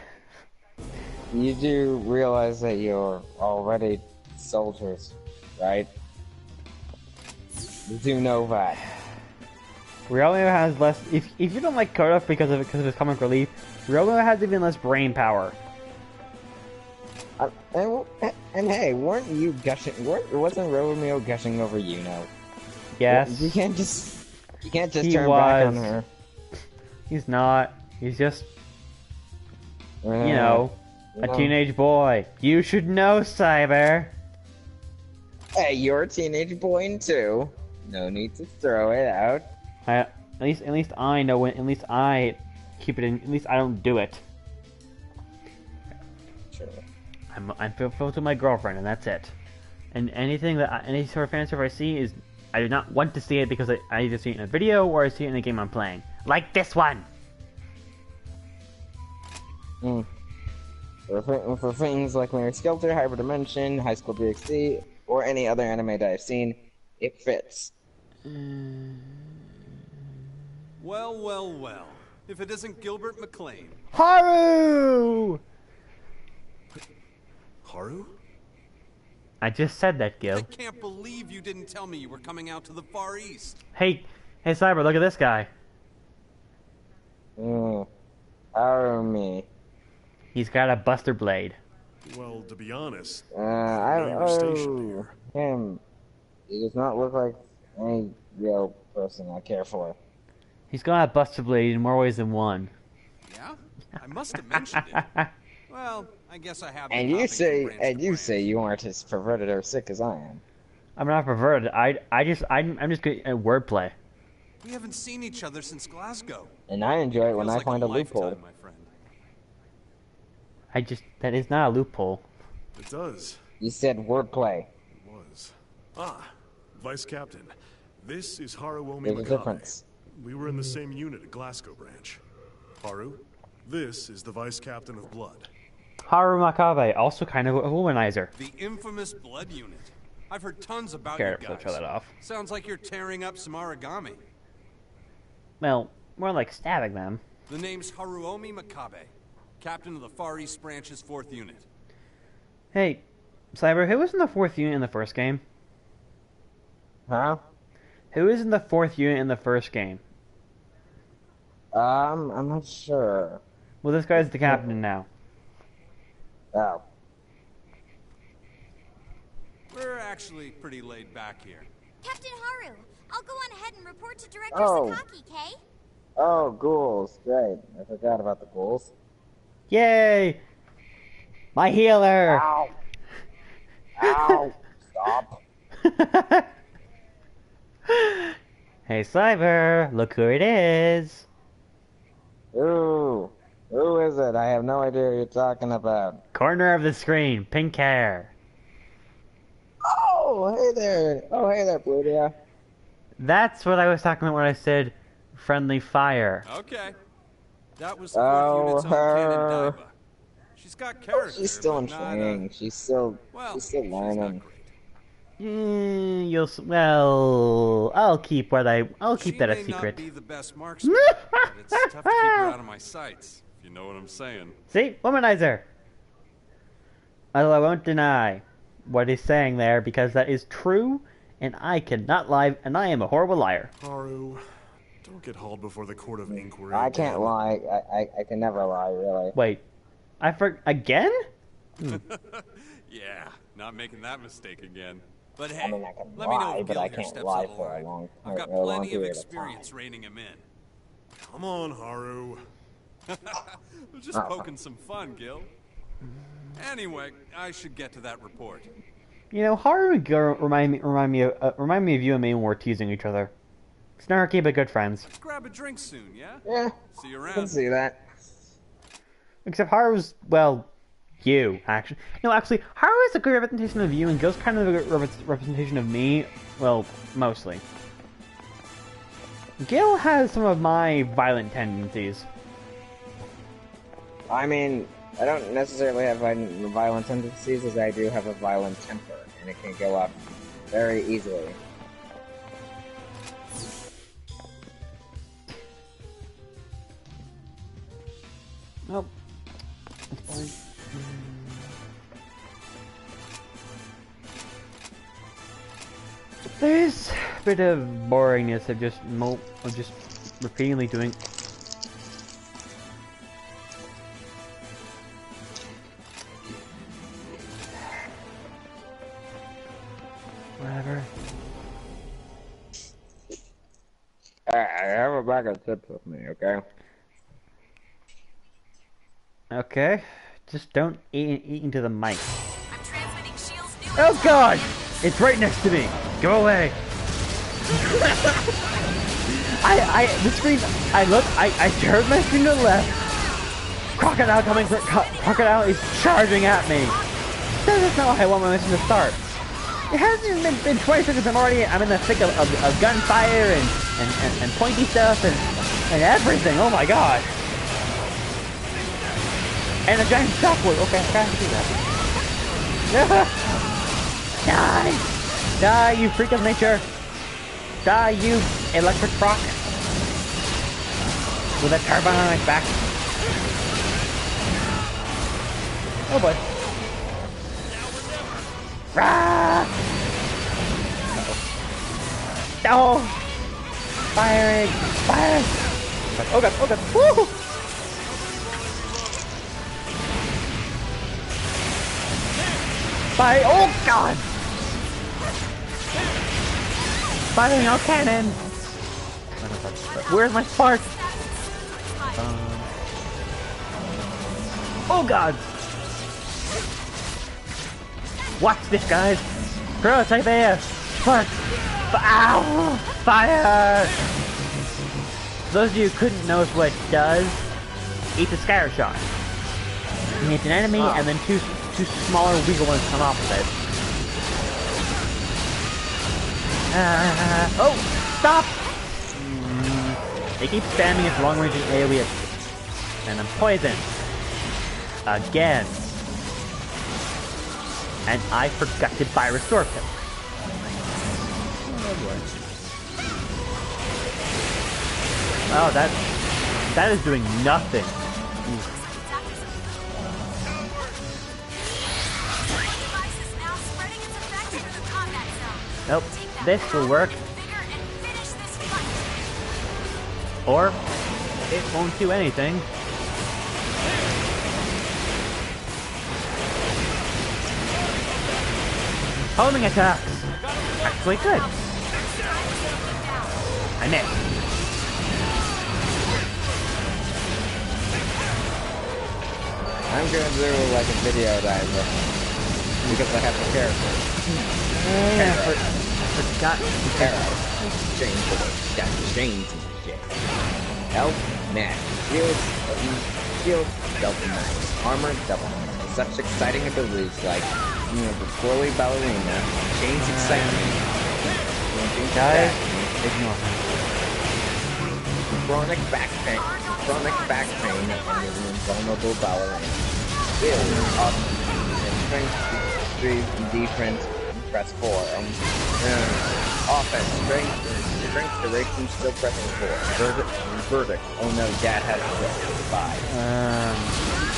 You do realize that you're already soldiers, right? You do know that. Romeo has less, if you don't like Coda because of his comic relief, Romeo has even less brain power. And hey, weren't you gushing? Wasn't Romeo gushing over Yuno? Yes. You can't just turn back on her. He's not. He's just, you know, a teenage boy. You should know, Cyber. Hey, you're a teenage boy too. No need to throw it out. At least I know when. At least I keep it in. At least I don't do it. Sure. I'm filled with my girlfriend, and that's it. And anything that any sort of fan service I see is, I do not want to see it because I either see it in a video or I see it in a game I'm playing, like this one. For things like Mary Skelter, Hyperdimension, High School DxD, or any other anime that I've seen, it fits. Well. If it isn't Gilbert McLean. Haru! Haru? I just said that, Gil. I can't believe you didn't tell me you were coming out to the Far East. Hey, Cyber, look at this guy. Haru me. He's got a Buster Blade. Well, to be honest, I don't him. He does not look like any real person I care for. He's got a Buster Blade in more ways than one. Yeah? I must have mentioned it. Well, I guess I have. And you say you aren't as perverted or sick as I am. I'm not perverted. I'm just good at wordplay. We haven't seen each other since Glasgow. And I enjoy it when I Feels like find a loophole. lifetime, my friend. That is not a loophole. it does. You said wordplay. It was. Vice Captain. This is Haru Omi There's a Makabe. difference. We were in the same unit at Glasgow branch. Haru, this is the Vice Captain of Blood. Haru Makabe, also kind of a womanizer. The infamous Blood Unit. I've heard tons about Okay, you so guys. turn that off. Sounds like you're tearing up some origami. Well, more like stabbing them. The name's Haruomi Makabe, captain of the Far East Branch's 4th Unit. Hey, Cyber, who was in the 4th unit in the first game? Huh? Who is in the 4th unit in the first game? I'm not sure. Well, this guy's the captain now. Oh. We're actually pretty laid back here. Captain Haru, I'll go on ahead and report to Director Oh. Sakaki, Kay? Oh, ghouls. Great. I forgot about the ghouls. Yay! My healer! Ow! Ow! Stop! Hey, Cyber, look who it is. Ooh, who is it? I have no idea what you're talking about. Corner of the screen, pink hair. Oh, hey there! Oh, hey there, Plutia. That's what I was talking about when I said friendly fire. Okay. That was 4th Unit's own Cannon her. Diva. She's got character, She's still in but not, training. She's still well, learning. great. Well, I'll keep that a She secret. may not be the best marksman, but it's tough to keep her out of my sights, if you know what I'm saying. See, womanizer. Although I won't deny what he's saying there because that is true, and I cannot lie, and I am a horrible liar. Haru, don't get hauled before the court of inquiry. I can't lie. I can never lie, really. Wait, again? Yeah, not making that mistake again. But hey, I mean, I can let me know lie, if but Gil I here can't steps lie out of for line. a long, I've got a long plenty of period of experience time. reining him in. Come on, Haru. We're just poking some fun, Gil. Anyway, I should get to that report. You know, Haru and Gil remind me of you and me when we're teasing each other. Snarky but good friends. Let's grab a drink soon, yeah? Yeah, See you I can around. see that. Except Haru's, well, you, actually. No, actually, Haru is a good representation of you, and Gil's kind of a good representation of me. Well, mostly. Gil has some of my violent tendencies. I mean, I don't necessarily have violent tendencies, as I do have a violent temper, and it can go up very easily. Oh. There's a bit of boringness of just repeatedly doing. Whatever. I have a bag of chips with me, okay? Okay. Just don't eat into the mic. I'm transmitting Shield's new Oh god! It's right next to me! Go away! the screen, I turned my screen to the left. Crocodile coming, Crocodile is charging at me. That is not how I want my mission to start. It hasn't even been 20 seconds, I'm in the thick of gunfire and pointy stuff and everything, oh my god. And a giant shockwave. Okay, I can't do that. Die! Die, you freak of nature! Die, you electric rock! With a turbine on its back. Oh boy. Rah! Uh-oh. No! Firing! Fire! Oh god, oh god! Woo! Fire! Oh god! Firing our cannon! Where's my spark? Oh god! Watch this, guys! Prototype AF! Spark! Ow! Fire! For those of you who couldn't know what it does, it's a scatter shot. You hit an enemy and then two smaller weaker ones come off of it. Oh! Stop! They keep spamming its long-range AoE. And I'm poisoned. Again. And I forgot to buy Restore Pill. Oh, that is doing nothing. Nope, this will work. Or it won't do anything. Homing attacks! Actually good. I missed. I'm gonna do like a video that I look because I have the character. I forgot. Chains of it. Got chains in the jail. Health, net. Shield, double knife. Armor, double knife. Such exciting abilities like, the swirly ballerina. Chains excitement. Guys, ignore him. Chronic back pain, and an invulnerable ballerina. Build, and strength, speed, and defense, press 4. Offense, strength, duration, still pressing 4. Verdict. Oh no, Dad has it. 5.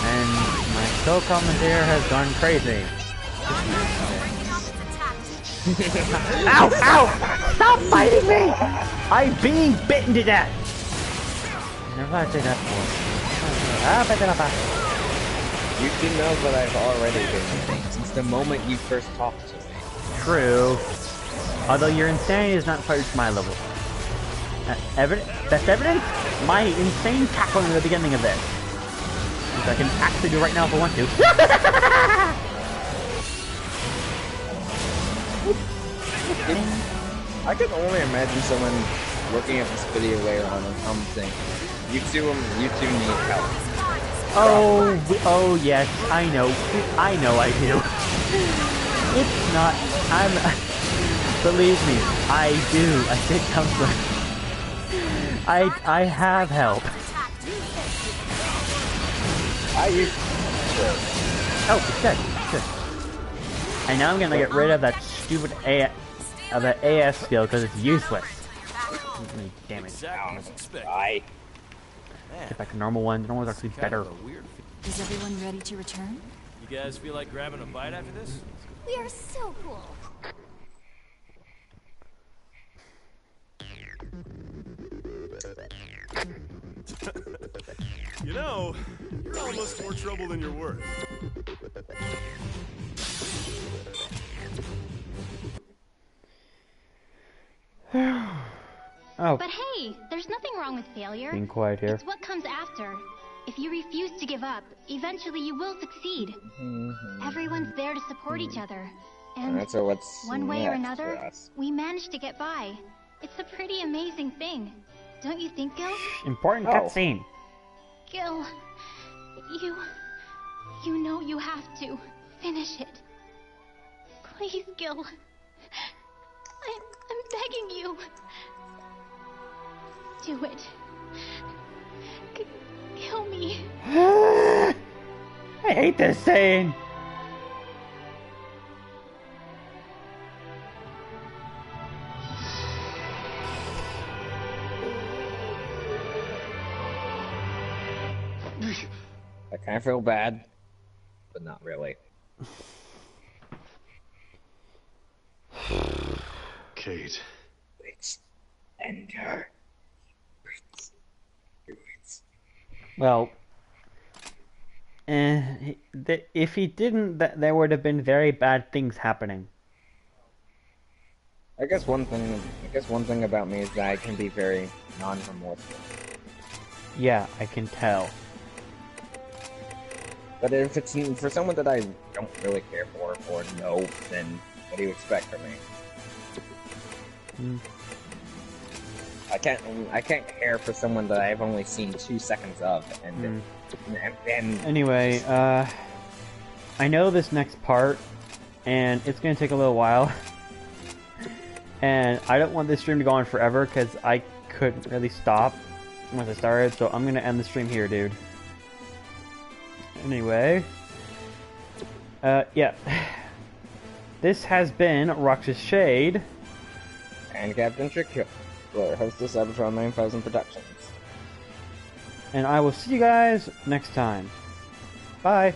And my co-commentator has gone crazy. Ow! Ow! Stop fighting me! I'm being bitten to death! Never thought I'd say that before. You should know that I've already been bitten since the moment you first talked to me. True. Although your insanity is not quite my level. Best evidence? My insane tackle in the beginning of this. Which I can actually do right now if I want to. I can only imagine someone working at this video later on and commenting, you two need help. Oh yes, I know I do. It's not, believe me, I do. I did come from, I have help. Oh, it's good. And now I'm gonna get rid of that stupid AS skill because it's useless. Damn it. Bye. Get back to normal one. The normal one's actually better. Is everyone ready to return? You guys feel like grabbing a bite after this? We are so cool. You know, you're almost more trouble than you're worth. Oh. But hey, there's nothing wrong with failure. Being quiet here. It's what comes after. If you refuse to give up, eventually you will succeed. Everyone's there to support each other. And so what's one way or another, we managed to get by. It's a pretty amazing thing. Don't you think, Gil? Important cutscene. Gil, you know you have to finish it. Please, Gil. I'm begging you. Do it. Kill me. I hate this scene. I kind of feel bad, but not really. Kate. Enter. Well, if he didn't, there would have been very bad things happening. I guess one thing about me is that I can be very non-remorseful. Yeah, I can tell. But if it's for someone that I don't really care for or know, then what do you expect from me? I can't care for someone that I've only seen 2 seconds of, and anyway, I know this next part, and it's gonna take a little while, and I don't want this stream to go on forever because I couldn't really stop once I started, so I'm gonna end the stream here, dude. Anyway, yeah, this has been Roxas Shade and Captain Trickler, host of Cybertron 9000 Productions. And I will see you guys next time. Bye.